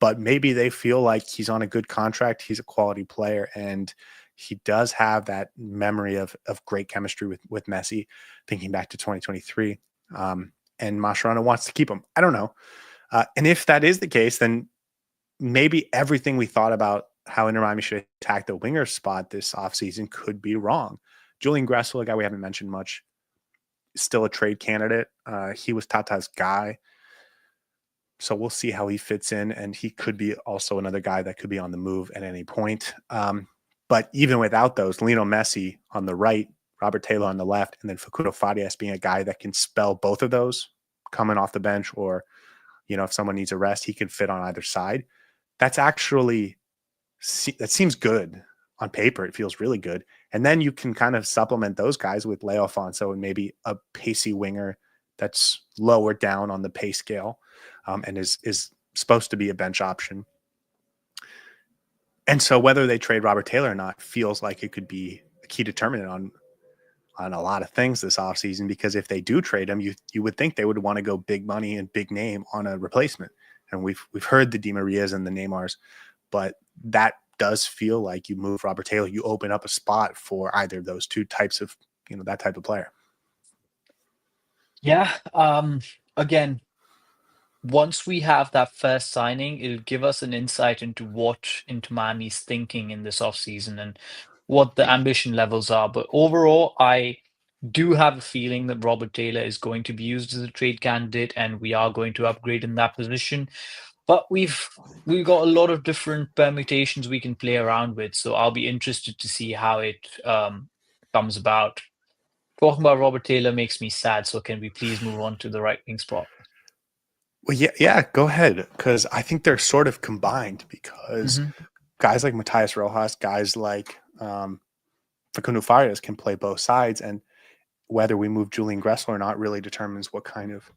but maybe they feel like he's on a good contract. He's a quality player, and he does have that memory of great chemistry with Messi, thinking back to 2023. And Mascherano wants to keep him. I don't know. And if that is the case, then maybe everything we thought about how Inter Miami should attack the winger spot this offseason could be wrong. Julian Gressel, a guy we haven't mentioned much, still a trade candidate. He was Tata's guy. So we'll see how he fits in. And he could be also another guy that could be on the move at any point. But even without those, Lionel Messi on the right, Robert Taylor on the left, and then Facundo Farias being a guy that can spell both of those coming off the bench, or, if someone needs a rest, he can fit on either side. That's actually, that seems good on paper. It feels really good. And then you can kind of supplement those guys with Leo Afonso and maybe a pacey winger that's lower down on the pay scale, and is supposed to be a bench option. And so whether they trade Robert Taylor or not feels like it could be a key determinant on a lot of things this offseason, because if they do trade him, you would think they would want to go big money and big name on a replacement. And we've heard the Di Marias and the Neymars, but that does feel like you move Robert Taylor, you open up a spot for either of those two types of, that type of player. Yeah. Again, once we have that first signing, it'll give us an insight into what Inter Miami's thinking in this offseason and what the ambition levels are. But overall, I do have a feeling that Robert Taylor is going to be used as a trade candidate, and we are going to upgrade in that position. But we've got a lot of different permutations we can play around with, so I'll be interested to see how it comes about. Talking about Robert Taylor makes me sad, so can we please move on to the right wing spot? Well, yeah, go ahead, because I think they're sort of combined, because guys like Matias Rojas, guys like Facundo Farias can play both sides, and whether we move Julian Gressel or not really determines what kind of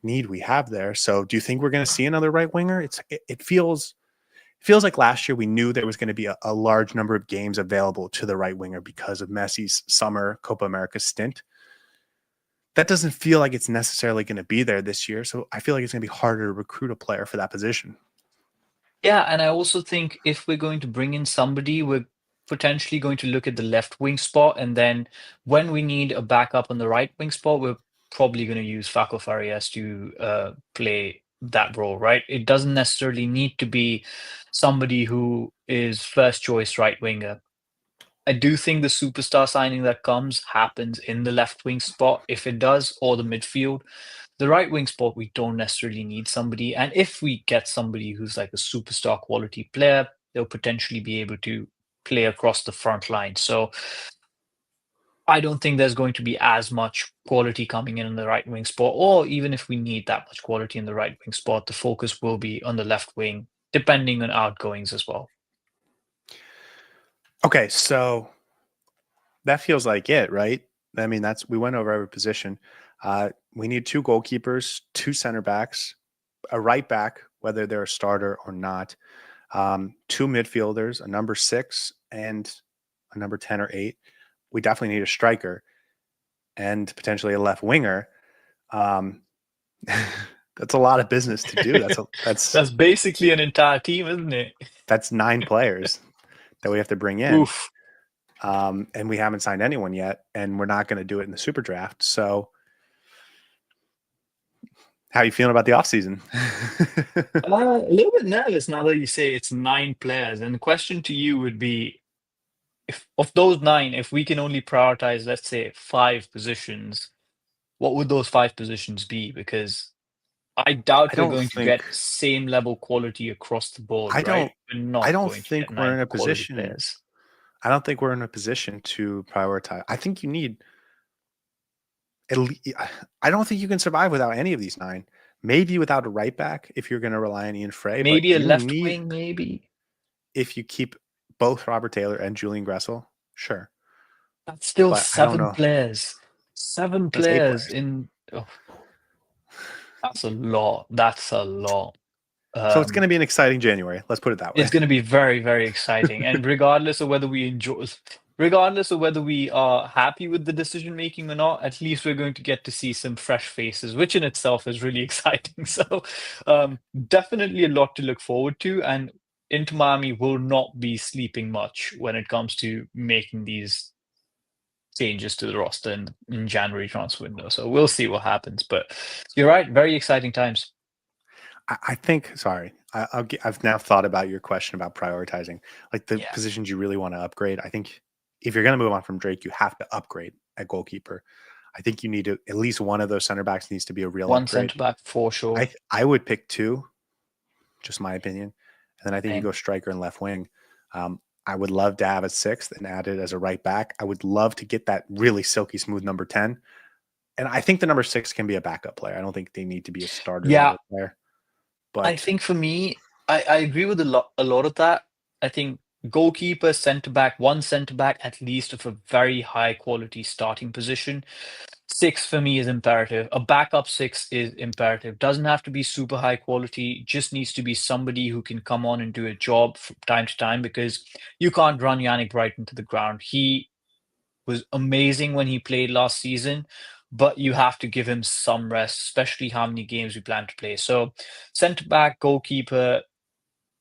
need we have there. So do you think we're going to see another right winger? It feels like last year we knew there was going to be a large number of games available to the right winger because of Messi's summer Copa America stint. That doesn't feel like it's necessarily going to be there this year. So I feel like it's going to be harder to recruit a player for that position. Yeah, and I also think if we're going to bring in somebody, we're potentially going to look at the left wing spot, and then when we need a backup on the right wing spot, we're probably going to use Faco Farias to play that role, right? It doesn't necessarily need to be somebody who is first choice right winger. I do think the superstar signing that happens in the left wing spot, if it does, or the midfield. The right wing spot, we don't necessarily need somebody. And if we get somebody who's like a superstar quality player, they'll potentially be able to play across the front line. So I don't think there's going to be as much quality coming in the right wing spot, or even if we need that much quality in the right wing spot, the focus will be on the left wing, depending on outgoings as well. Okay, so that feels like it, right? I mean, we went over every position. We need 2 goalkeepers, 2 center backs, a right back, whether they're a starter or not, 2 midfielders, a number 6 and a number 10 or 8. We definitely need a striker and potentially a left winger. That's a lot of business to do. That's basically an entire team, isn't it? That's 9 players that we have to bring in. Oof. And we haven't signed anyone yet, and we're not going to do it in the super draft. So, how are you feeling about the offseason? A little bit nervous now that you say it's 9 players. And the question to you would be, if of those 9, if we can only prioritize, let's say, 5 positions, what would those 5 positions be? Because I I doubt we're don't going to think get same level quality across the board, I right? don't We're I not don't going to get think we're in 9 a quality position. players. I don't think we're in a position to prioritize. I think you need at least, I don't think you can survive without any of these 9. Maybe without a right back if you're going to rely on Ian Frey, but Maybe a you left need wing, maybe. if you keep both Robert Taylor and Julian Gressel, sure. That's still But I don't 7 know. players. 7 That's 8 players players. in. Oh, that's a lot. That's a lot. So it's going Um, to be an exciting January. Let's put it that it's way. going to be very, very exciting. And regardless of whether we are happy with the decision making or not, at least we're going to get to see some fresh faces, which in itself is really exciting. So, definitely a lot to look forward to. And Inter Miami will not be sleeping much when it comes to making these changes to the roster in January transfer window. So we'll see what happens. But you're right, very exciting times. I think, sorry, I've now thought about your question about prioritizing, like the Yeah. positions you really want to upgrade. I think if you're going to move on from Drake, you have to upgrade at goalkeeper. I think you need to, at least one of those center backs needs to be a real One upgrade. centre back for sure. I would pick 2, just my opinion. And then I think you Same. go striker and left wing. I would love to have a 6th and add it as a right back. I would love to get that really silky smooth number 10. And I think the number 6 can be a backup player. I don't think they need to be a starter Yeah, level player. I But think for me, I agree with a lot of that. I think goalkeeper, centre back, one centre back at least of a very high quality starting position. 6 for me is imperative. A backup 6 is imperative. Doesn't have to be super high quality, just needs to be somebody who can come on and do a job from time to time because you can't run Yannick Brighton to the ground. He was amazing when he played last season, but you have to give him some rest, especially how many games we plan to play. So, centre back, goalkeeper,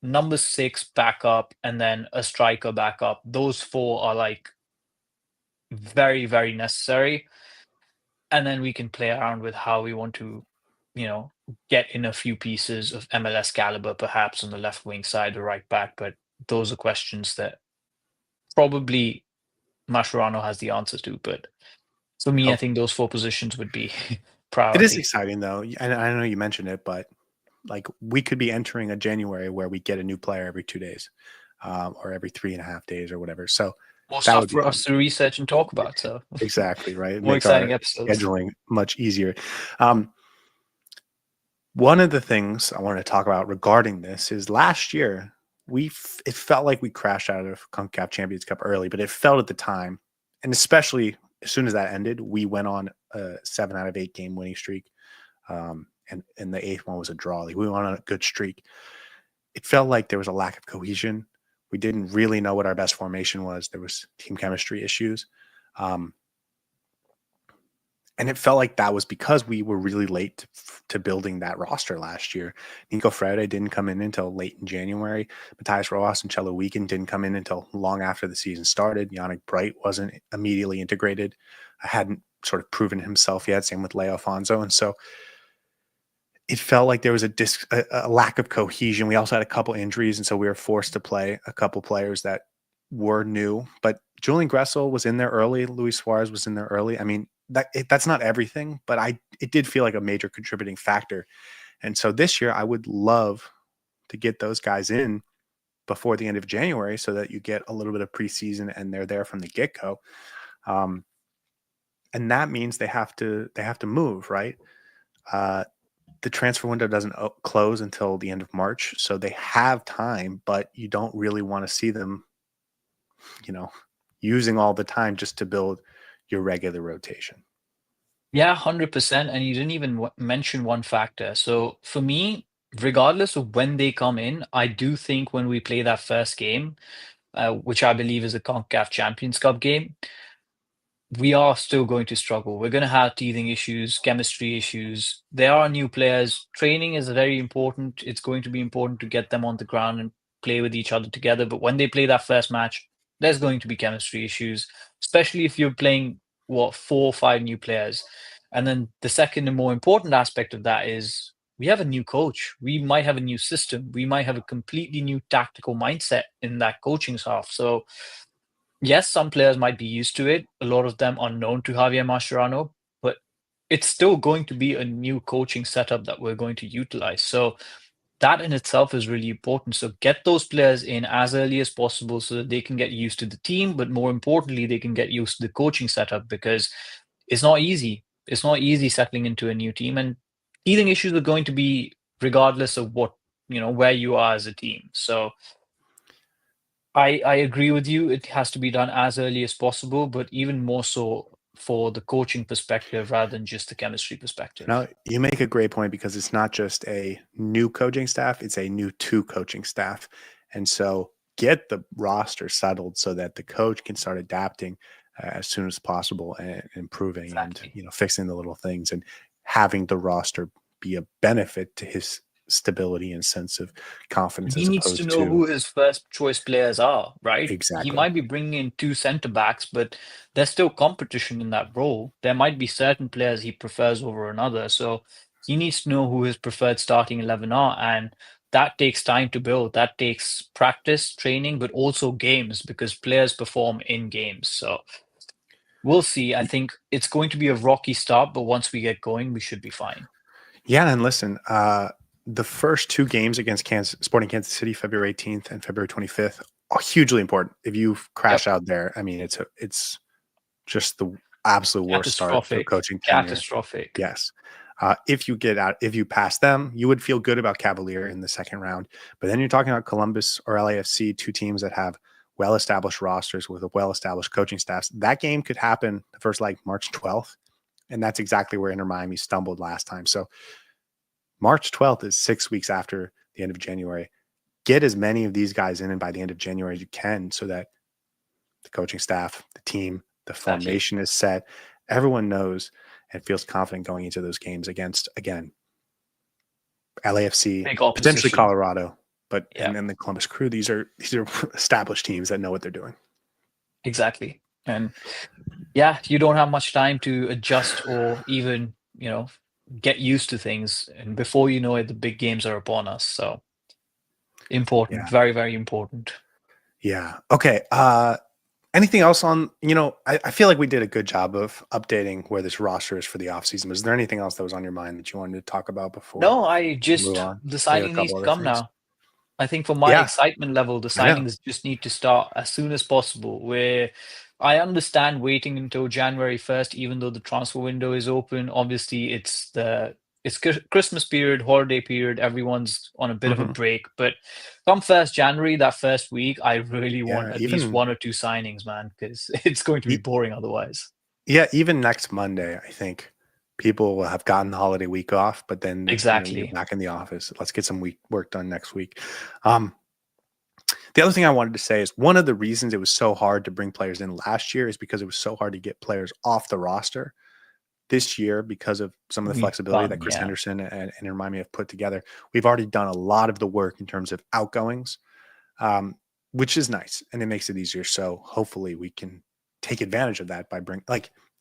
number 6 backup, and then a striker backup. Those 4 are like very, very necessary. And then we can play around with how we want to, you know, get in a few pieces of MLS caliber, perhaps on the left wing side, the right back. But those are questions that probably Mascherano has the answers to. But for me, I oh, think those 4 positions would be it is priority. exciting though. And I know you mentioned it, but like we could be entering a January where we get a new player every 2 days, or every 3.5 days or whatever. So More that stuff would be for us fun. to research and talk about. So Exactly, right? It more makes exciting our episodes. scheduling much easier. Um, One of the things I wanted to talk about regarding this is last year it felt like we crashed out of CONCACAF Champions Cup early, but it felt at the time, and especially as soon as that ended, we went on a 7 out of 8 game winning streak, and the eighth one was a draw. Like we went on a good streak. It felt like there was a lack of cohesion. We didn't really know what our best formation was. There was team chemistry issues. Um, and it felt like that was because we were really late to building that roster last year. Nico Frede didn't come in until late in January. Matthias Rojas and Cello Weekend didn't come in until long after the season started. Yannick Bright wasn't immediately integrated. I hadn't sort of proven himself yet. Same with Leo Alfonso. And so it felt like there was a lack of cohesion. We also had a couple injuries, and so we were forced to play a couple players that were new. But Julian Gressel was in there early. Luis Suarez was in there early. I mean, that's not everything, but it did feel like a major contributing factor. And so this year, I would love to get those guys in before the end of January, so that you get a little bit of preseason and they're there from the get go. Um, and that means they have to move, right. The transfer window doesn't close until the end of March, so they have time, but you don't really want to see them, you know, using all the time just to build your regular rotation. Yeah, 100%. And you didn't even mention one factor. So for me, regardless of when they come in, I do think when we play that first game, which I believe is a CONCACAF Champions Cup game, we are still going to struggle. We're going to have teething issues, chemistry issues. There are new players. Training is very important. It's going to be important to get them on the ground and play with each other together. But when they play that first match, there's going to be chemistry issues, especially if you're playing, what, 4 or 5 new players. And then the second and more important aspect of that is we have a new coach. We might have a new system. We might have a completely new tactical mindset in that coaching staff. So yes, some players might be used to it. A lot of them are known to Javier Mascherano, but it's still going to be a new coaching setup that we're going to utilize. So that in itself is really important. So get those players in as early as possible so that they can get used to the team, but more importantly, they can get used to the coaching setup because it's not easy. It's not easy settling into a new team, and teething issues are going to be regardless of what, where you are as a team. So I agree with you. It has to be done as early as possible, but even more so for the coaching perspective rather than just the chemistry Now, perspective. you make a great point because it's not just a new coaching staff, it's a new two coaching staff. And so get the roster settled so that the coach can start adapting as soon as possible and improving and, Exactly. fixing the little things and having the roster be a benefit to his stability and sense of confidence He as needs to opposed know to who his first choice players are, right? He exactly. might be bringing in 2 center backs, but there's still competition in that role. There might be certain players he prefers over another. So he needs to know who his preferred starting 11 are. And that takes time to build. That takes practice, training, but also games because players perform in games. So we'll see. I think it's going to be a rocky start, but once we get going, we should be fine. Yeah, and listen, the first two games against Sporting Kansas City, February 18th and February 25th, are hugely important. If you crash Yep. out there, I mean, it's just the absolute worst start to a Catastrophic. coaching tenure. Catastrophic. Yes. If you pass them, you would feel good about Cavalier in the second round. But then you're talking about Columbus or LAFC, two teams that have well-established rosters with a well-established coaching staffs. That game could happen the first like March 12th. And that's exactly where Inter Miami stumbled last time. So March 12th is 6 weeks after the end of January. Get as many of these guys in and by the end of January as you can so that the coaching staff, the team, the Exactly. formation is set. Everyone knows and feels confident going into those games against, again, LAFC, Big potentially opposition. Colorado, but Yeah, and then the Columbus Crew. These are established teams that know what they're doing. exactly. And yeah, you don't have much time to adjust or even, get used to things. And before you know it, the big games are upon us. So important, Yeah. very, very important. Yeah. Okay. Anything else on, I feel like we did a good job of updating where this roster is for the offseason. Was there anything else that was on your mind that you wanted to talk about before No, I we move just, on? the We have a signing needs couple to other come things. now. I think for my Yeah, excitement level, the I know. signings just need to start as soon as possible. Where I understand waiting until January 1st, even though the transfer window is open. Obviously, it's Christmas period, holiday period. Everyone's on a bit of a Mhm. break. But come 1st January, that first week, I really want Yeah, at least 1 or 2 signings, man, because it's going to be e boring otherwise. yeah, even next Monday, I think people will have gotten the holiday week off, but then, you're Exactly. back in the office. Let's get some week work done next week. Um, the other thing I wanted to say is one of the reasons it was so hard to bring players in last year is because it was so hard to get players off the roster. This year, because of some of the We've flexibility that done, Chris yeah. Henderson and Hermione have put together, we've already done a lot of the work in terms of outgoings, um, which is nice and it makes it easier. So hopefully we can take advantage of that by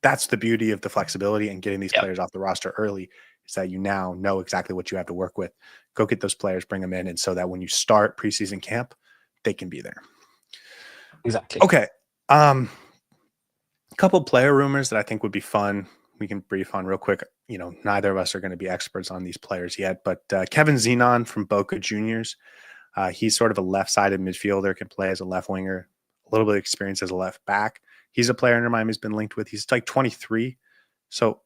that's the beauty of the flexibility and getting these Yep. players off the roster early is that you now know exactly what you have to work with. Go get those players, bring them in, and so that when you start preseason camp, they can be there. Exactly. Okay. Um, a couple player rumors that I think would be fun. We can brief on real quick. Neither of us are going to be experts on these players yet, but Kevin Zenon from Boca Juniors, he's sort of a left-sided midfielder, can play as a left winger, a little bit of experience as a left back. He's a player Inter Miami's been linked with. He's like 23, so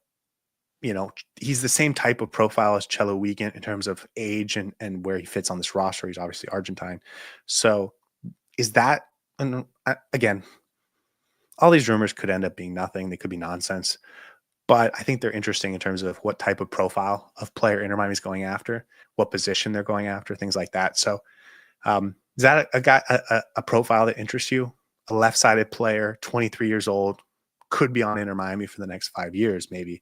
he's the same type of profile as Cello Wiegand in terms of age and where he fits on this roster. He's obviously Argentine, so is that again? All these rumors could end up being nothing. They could be nonsense. But I think they're interesting in terms of what type of profile of player Inter Miami's going after, what position they're going after, things like that. So, is that a profile that interests you? A left-sided player, 23 years old, could be on Inter Miami for the next 5 years, maybe.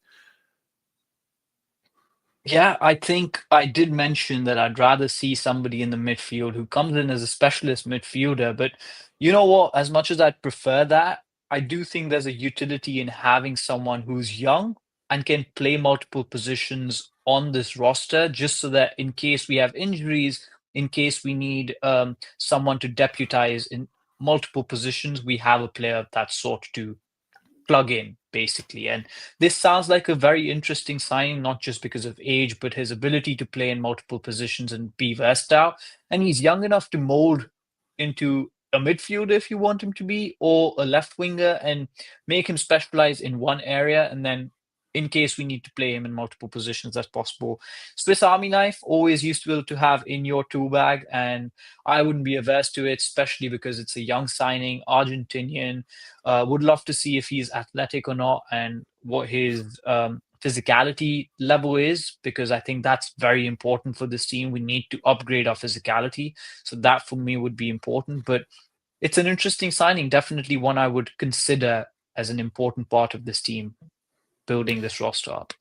Yeah, I think I did mention that I'd rather see somebody in the midfield who comes in as a specialist midfielder. But you know what? As much as I'd prefer that, I do think there's a utility in having someone who's young and can play multiple positions on this roster, just so that in case we have injuries, in case we need someone to deputize in multiple positions, we have a player of that sort to plug in basically. And this sounds like a very interesting signing, not just because of age, but his ability to play in multiple positions and be versatile. And he's young enough to mold into a midfielder if you want him to be, or a left winger, and make him specialize in one area. And then, in case we need to play him in multiple positions, that's possible. Swiss Army knife, always useful to have in your tool bag. And I wouldn't be averse to it, especially because it's a young signing, Argentinian. Would love to see if he's athletic or not and what his physicality level is, because I think that's very important for this team. We need to upgrade our physicality. So that for me would be important. But it's an interesting signing, definitely one I would consider as an important part of this team, building this roster up.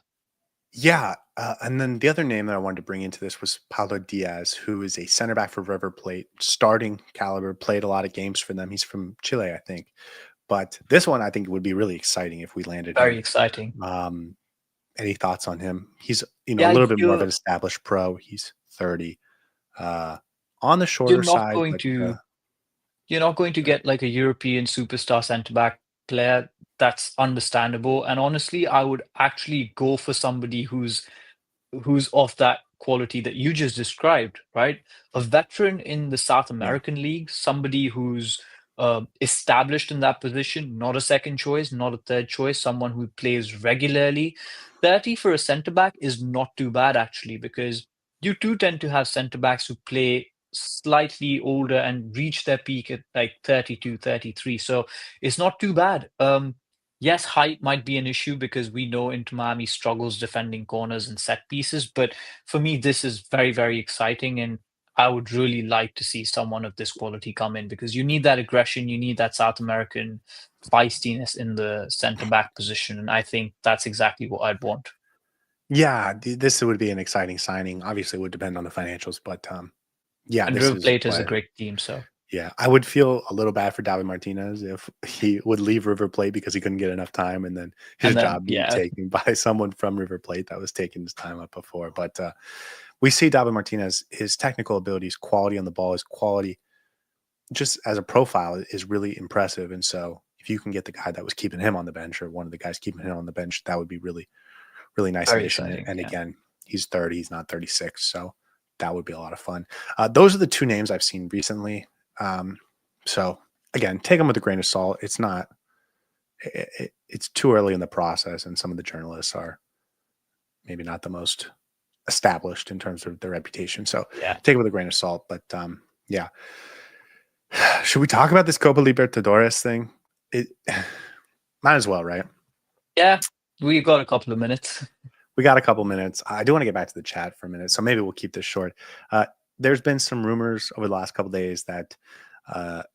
Yeah, and then the other name that I wanted to bring into this was Paulo Diaz, who is a center back for River Plate, starting caliber, played a lot of games for them. He's from Chile, I think. But this one, I think, would be really exciting if we landed Very him. exciting. Um, any thoughts on him? He's a Yeah, little bit more of an established pro. He's 30, uh, on the you're shorter not side, going but to You're not going to get like a European superstar centre back player. That's understandable. And honestly, I would actually go for somebody who's of that quality that you just described, right? A veteran in the South yeah, American League, somebody who's established in that position, not a second choice, not a third choice, someone who plays regularly. 30 for a centre back is not too bad, actually, because you do tend to have centre backs who play slightly older and reach their peak at like 32, 33. So it's not too bad. Yes, height might be an issue because we know Inter Miami struggles defending corners and set pieces. But for me, this is very, very exciting. And I would really like to see someone of this quality come in because you need that aggression, you need that South American feistiness in the center back position. And I think that's exactly what I'd want. yeah. This would be an exciting signing. Obviously, it would depend on the financials, but yeah, And this River is Plate is a what. great team. So, Yeah, I would feel a little bad for David Martinez if he would leave River Plate because he couldn't get enough time, and then his and then, job being yeah, taken by someone from River Plate that was taking his time up before. But we see David Martinez, his technical abilities, quality on the ball, his quality just as a profile is really impressive. And so if you can get the guy that was keeping him on the bench or one of the guys keeping him on the bench, that would be really, really nice very addition. exciting. And Yeah. again, he's 30, he's not 36. So that would be a lot of fun. Those are the two names I've seen recently. So again, take them with a grain of salt. It's not, it's too early in the process. And some of the journalists are maybe not the most established in terms of their reputation. So Yeah. take it with a grain of salt. But yeah. Should we talk about this Copa Libertadores thing? It might as well, right? Yeah. We've got a couple of minutes. We got a couple minutes. I do want to get back to the chat for a minute, so maybe we'll keep this short. There's been some rumors over the last couple days that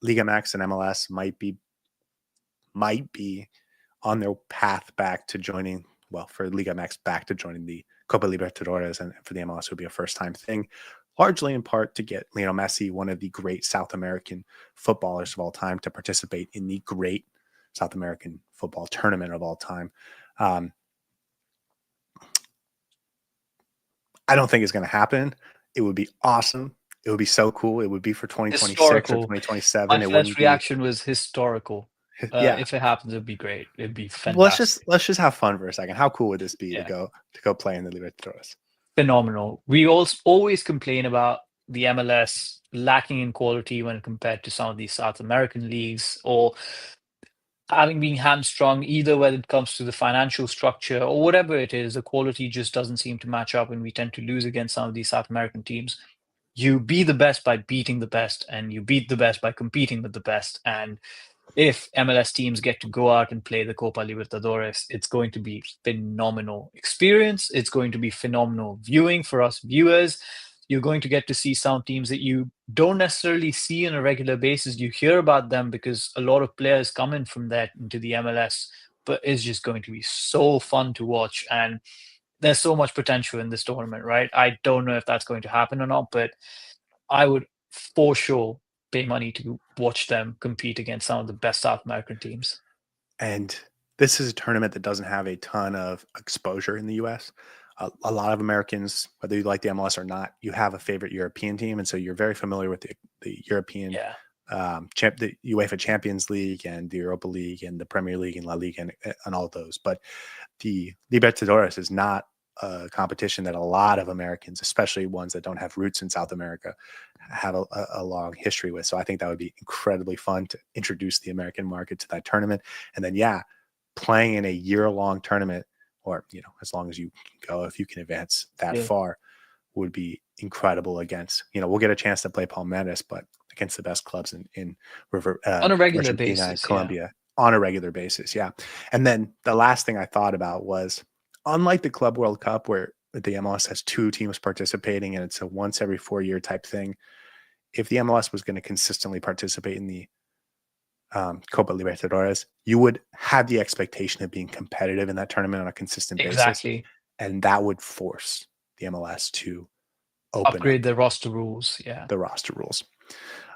Liga MX and MLS might be on their path back to joining. Well, for Liga MX back to joining the Copa Libertadores, and for the MLS it would be a first time thing, largely in part to get Lionel Messi, one of the great South American footballers of all time, to participate in the great South American football tournament of all time. Um, I don't think it's going to happen. It would be awesome. It would be so cool. It would be for 2026 or Historical. My 2027. It first wouldn't be. reaction was historical. Yeah. If it happens, it'd be great. It'd be Let's just fantastic. let's just have fun for a second. How cool would this be to Yeah, go play in the Libertadores? phenomenal. We also always complain about the MLS lacking in quality when compared to some of these South American leagues, or having been hamstrung either when it comes to the financial structure or whatever it is, the quality just doesn't seem to match up, and we tend to lose against some of these South American teams. You be the best by beating the best, and you beat the best by competing with the best. And if MLS teams get to go out and play the Copa Libertadores, it's going to be phenomenal experience. It's going to be phenomenal viewing for us viewers. You're going to get to see some teams that you don't necessarily see on a regular basis. You hear about them because a lot of players come in from there into the MLS, but it's just going to be so fun to watch. And there's so much potential in this tournament, right? I don't know if that's going to happen or not, but I would for sure pay money to watch them compete against some of the best South American teams. And this is a tournament that doesn't have a ton of exposure in the US. A lot of Americans, whether you like the MLS or not, you have a favorite European team. And so you're very familiar with the European Yeah, the UEFA Champions League and the Europa League and the Premier League and La Liga and all of those. But the Libertadores is not a competition that a lot of Americans, especially ones that don't have roots in South America, have a long history with. So I think that would be incredibly fun to introduce the American market to that tournament. And then, yeah, playing in a year-long tournament, or as long as you can go, if you can advance that yeah. far, would be incredible against. We'll get a chance to play Palmeiras, but against the best clubs in On a regular Argentina and basis, yeah. Colombia on a regular basis. Yeah. And then the last thing I thought about was, unlike the Club World Cup, where the MLS has 2 teams participating and it's a once every 4-year type thing, if the MLS was going to consistently participate in the Copa Libertadores, you would have the expectation of being competitive in that tournament on a consistent basis. Exactly. And that would force the MLS to open up Upgrade the roster rules. Yeah. the roster rules.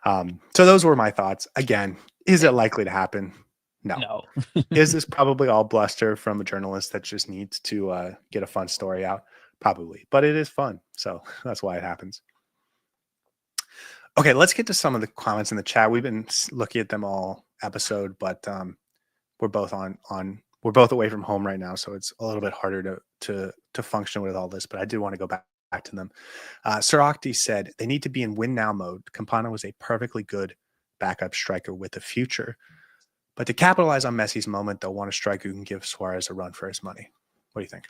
So those were my thoughts. Again, is it likely to happen? No. No. Is this probably all bluster from a journalist that just needs to get a fun story out? Probably, but it is fun. So that's why it happens. Okay, let's get to some of the comments in the chat. We've been looking at them all episode, but we're both we're both away from home right now, so it's a little bit harder to function with all this. But I did want to go back to them. Sir Octi said they need to be in win now mode. Campana was a perfectly good backup striker with a future, but to capitalize on Messi's moment, they'll want a striker who can give Suarez a run for his money. What do you think?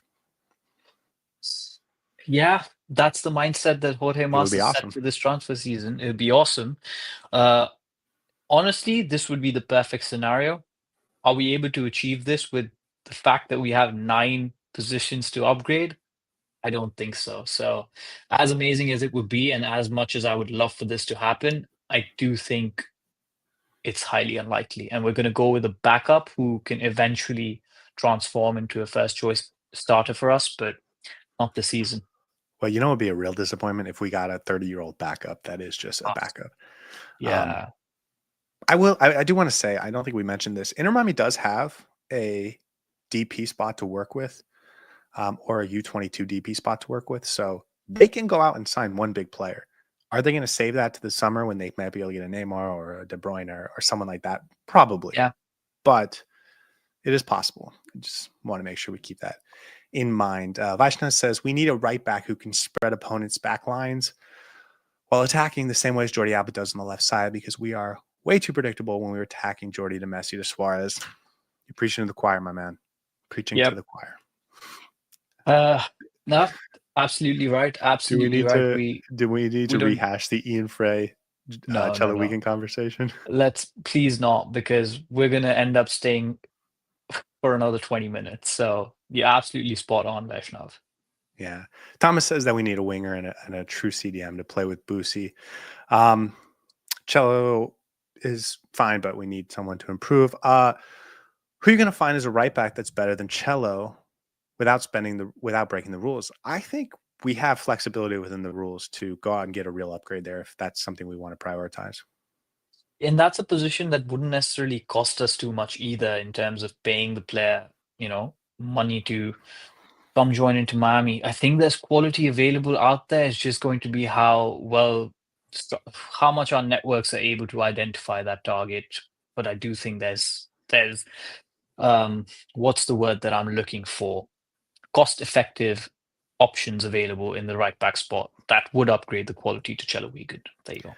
Yeah, that's the mindset that Jorge It would Mas be has set awesome. for this transfer season. It would be awesome. Honestly, this would be the perfect scenario. Are we able to achieve this with the fact that we have 9 positions to upgrade? I don't think so. So, as amazing as it would be, and as much as I would love for this to happen, I do think it's highly unlikely. And we're going to go with a backup who can eventually transform into a first choice starter for us, but not this season. Well, it would be a real disappointment if we got a 30-year-old backup that is just a backup. Yeah. I do want to say, I don't think we mentioned this. Inter Miami does have a DP spot to work with, or a U22 DP spot to work with. So they can go out and sign one big player. Are they going to save that to the summer when they might be able to get a Neymar or a De Bruyne or someone like that? Probably. Yeah. But it is possible. I just want to make sure we keep that in mind. Vaishnav says, we need a right back who can spread opponents' back lines while attacking the same way as Jordi Alba does on the left side, because we are way too predictable when we were attacking Jordi to Messi to Suarez. You're preaching to the choir, my man. Preaching to the choir. No, absolutely right. Absolutely right. Do we need to rehash the Ian Frey Cello Weekend conversation? Let's please not, because we're going to end up staying for another 20 minutes. So you're absolutely spot on, Vaishnav. Yeah. Thomas says that we need a winger and a true CDM to play with Boosie. Cello is fine, but we need someone to improve. Who are you going to find as a right back that's better than Cello without breaking the rules? I think we have flexibility within the rules to go out and get a real upgrade there if that's something we want to prioritize. And that's a position that wouldn't necessarily cost us too much either in terms of paying the player, money to come join into Miami. I think there's quality available out there. It's just going to be how much our networks are able to identify that target. But I do think there's what's the word that I'm looking for? Cost-effective options available in the right back spot that would upgrade the quality to Cello Wigan. There you go.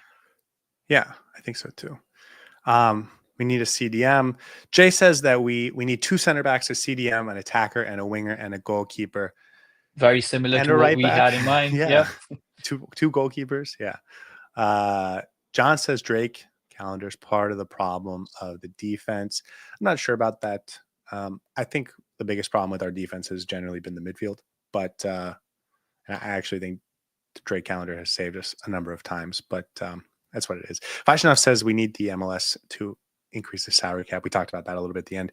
Yeah, I think so too. We need a CDM. Jay says that we need 2 center backs, a CDM, an attacker, and a winger, and a goalkeeper. Very similar to what we had in mind. Yeah. Two goalkeepers. Yeah. John says Drake Calendar's part of the problem of the defense. I'm not sure about that. I think the biggest problem with our defense has generally been the midfield, but I actually think Drake Calendar has saved us a number of times, but that's what it is. Vaishnav says we need the MLS to increase the salary cap. We talked about that a little bit at the end.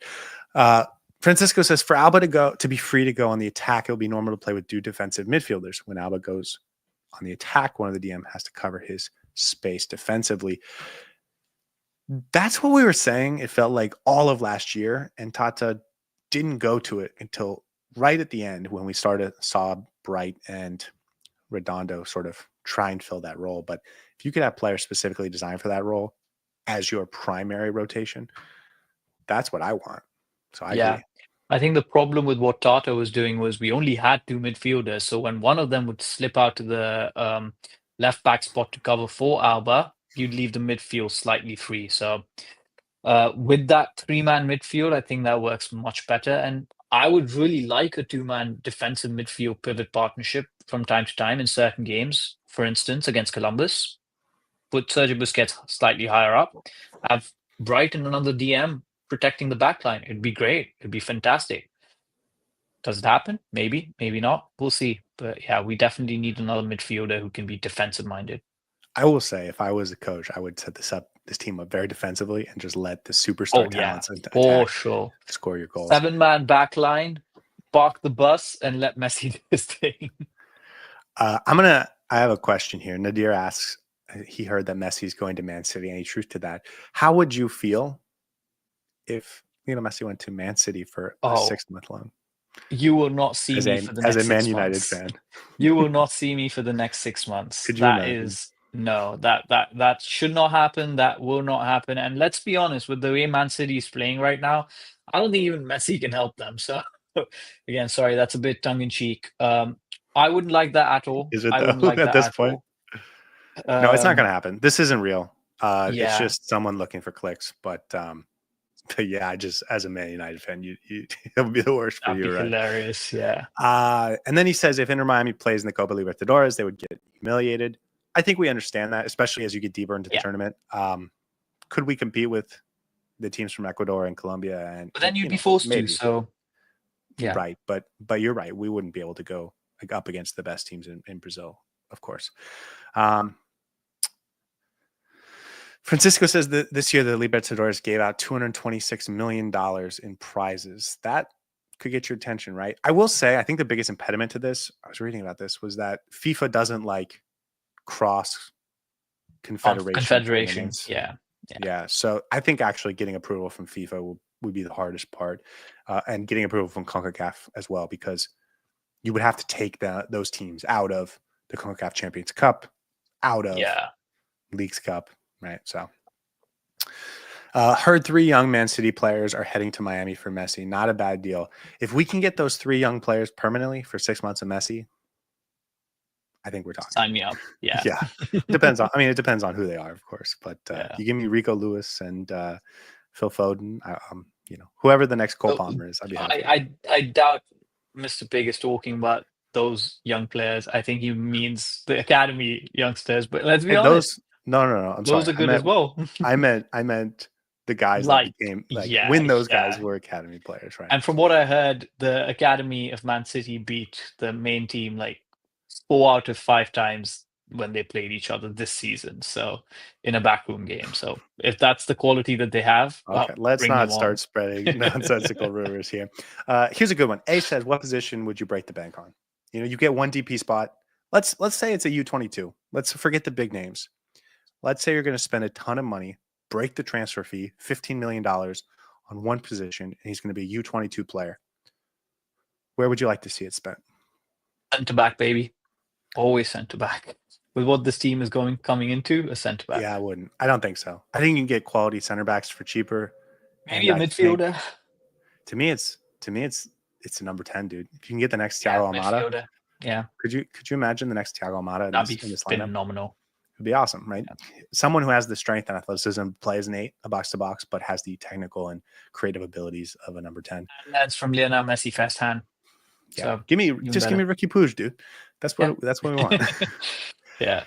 Francisco says for Alba to be free to go on the attack, it'll be normal to play with two defensive midfielders. When Alba goes on the attack, one of the DM has to cover his space defensively. That's what we were saying. It felt like all of last year, and Tata didn't go to it until right at the end when we saw Bright and Redondo sort of try and fill that role. But if you could have players specifically designed for that role as your primary rotation, that's what I want. So I agree. I think the problem with what Tata was doing was we only had two midfielders. So when one of them would slip out to the left back spot to cover for Alba, you'd leave the midfield slightly free. So with that three-man midfield, I think that works much better. And I would really like a two-man defensive midfield pivot partnership from time to time in certain games. For instance, against Columbus, put Sergio Busquets slightly higher up, have Bright and another DM protecting the backline. It'd be great. It'd be fantastic. Does it happen? Maybe, maybe not. We'll see. But yeah, we definitely need another midfielder who can be defensive minded. I will say, if I was a coach, I would set this team up very defensively and just let the superstar talents attack, for sure, score your goals. 7-man back line, park the bus, and let Messi do his thing. I have a question here. Nadir asks, he heard that Messi's going to Man City. Any truth to that? How would you feel if Messi went to Man City for a 6-month loan? You will not see me for the next 6 months. As a Man United fan. You will not see me for the next 6 months. Could you imagine? That should not happen. That will not happen. And let's be honest, with the way Man City is playing right now, I don't think even Messi can help them. So again, sorry, that's a bit tongue in cheek. I wouldn't like that at all. Is it I wouldn't like at that this at point? all. No, it's not going to happen. This isn't real. Yeah. It's just someone looking for clicks. But yeah, just as a Man United fan, it would be the worst for you, That'd be right? hilarious, yeah. And then he says if Inter Miami plays in the Copa Libertadores, they would get humiliated. I think we understand that, especially as you get deeper into the tournament. Could we compete with the teams from Ecuador and Colombia? But then you'd be forced to. So, yeah, right. But you're right. We wouldn't be able to go up against the best teams in Brazil, of course. Francisco says that this year the Libertadores gave out $226 million in prizes. That could get your attention, right? I will say, I think the biggest impediment to this, I was reading about this, was that FIFA doesn't like cross confederation. Yeah. So I think actually getting approval from FIFA would be the hardest part, and getting approval from CONCACAF as well, because you would have to take those teams out of the CONCACAF Champions Cup, out of Leagues Cup. Right. So heard 3 young Man City players are heading to Miami for Messi. Not a bad deal. If we can get those 3 young players permanently for 6 months of Messi, I think we're talking. Sign me up. Yeah. Yeah. It depends on who they are, of course. But you give me Rico Lewis and Phil Foden, whoever the next Cole Palmer is, I'd be happy. I doubt Mr. Pig is talking about those young players. I think he means the academy youngsters. But let's be honest. No. I'm sorry. Those are good as well. I meant the guys that became when those guys were academy players, right? And from what I heard, the academy of Man City beat the main team 4 out of 5 times when they played each other this season. So in a backroom game. So if that's the quality that they have, okay, let's not start spreading nonsensical rumors here. Here's a good one. A says, what position would you break the bank on? You get one DP spot. Let's say it's a U22. Let's forget the big names. Let's say you're going to spend a ton of money, break the transfer fee, $15 million on one position, and he's going to be a U22 player. Where would you like to see it spent? Centre back, baby. Always centre back. With what this team is coming into, a centre back. Yeah, I wouldn't. I don't think so. I think you can get quality centre backs for cheaper. Maybe a midfielder. To me, it's a number 10, dude. If you can get the next Thiago Almada. Midfielder. Yeah. Could you imagine the next Thiago Almada in this lineup? Phenomenal. It'd be awesome, right? Yeah. Someone who has the strength and athleticism, plays an 8, a box to box, but has the technical and creative abilities of a number 10. And that's from Lionel Messi firsthand. Yeah. So give me Ricky Puig, dude. That's what we want. Yeah.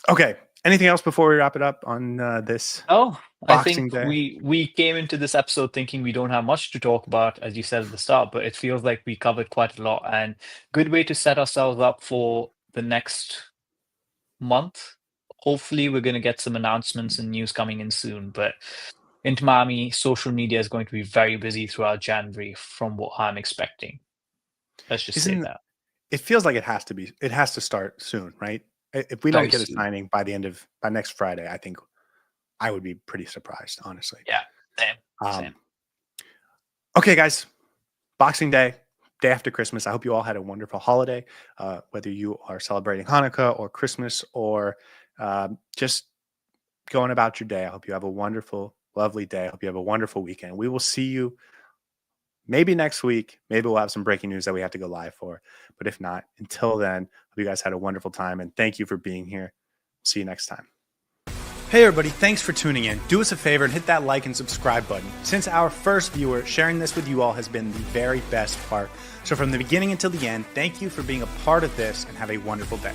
Okay. Anything else before we wrap it up on this? Oh, I think day? we came into this episode thinking we don't have much to talk about, as you said at the start, but it feels like we covered quite a lot, and good way to set ourselves up for the next month. Hopefully we're going to get some announcements and news coming in soon, but Inter Miami social media is going to be very busy throughout January from what I'm expecting. Let's just say Isn't that. it feels like it has to be it has to start soon, right? If we don't Very get a soon. signing by next Friday, I think I would be pretty surprised, honestly. Yeah. Same. Same. Um, okay, guys, Boxing Day, day after Christmas. I hope you all had a wonderful holiday, whether you are celebrating Hanukkah or Christmas or just going about your day. I hope you have a wonderful, lovely day. I hope you have a wonderful weekend. We will see you maybe next week. Maybe we'll have some breaking news that we have to go live for. But if not, until then, hope you guys had a wonderful time. And thank you for being here. See you next time. Hey everybody, thanks for tuning in. Do us a favor and hit that like and subscribe button. Since our first viewer, sharing this with you all has been the very best part. So from the beginning until the end, thank you for being a part of this and have a wonderful day.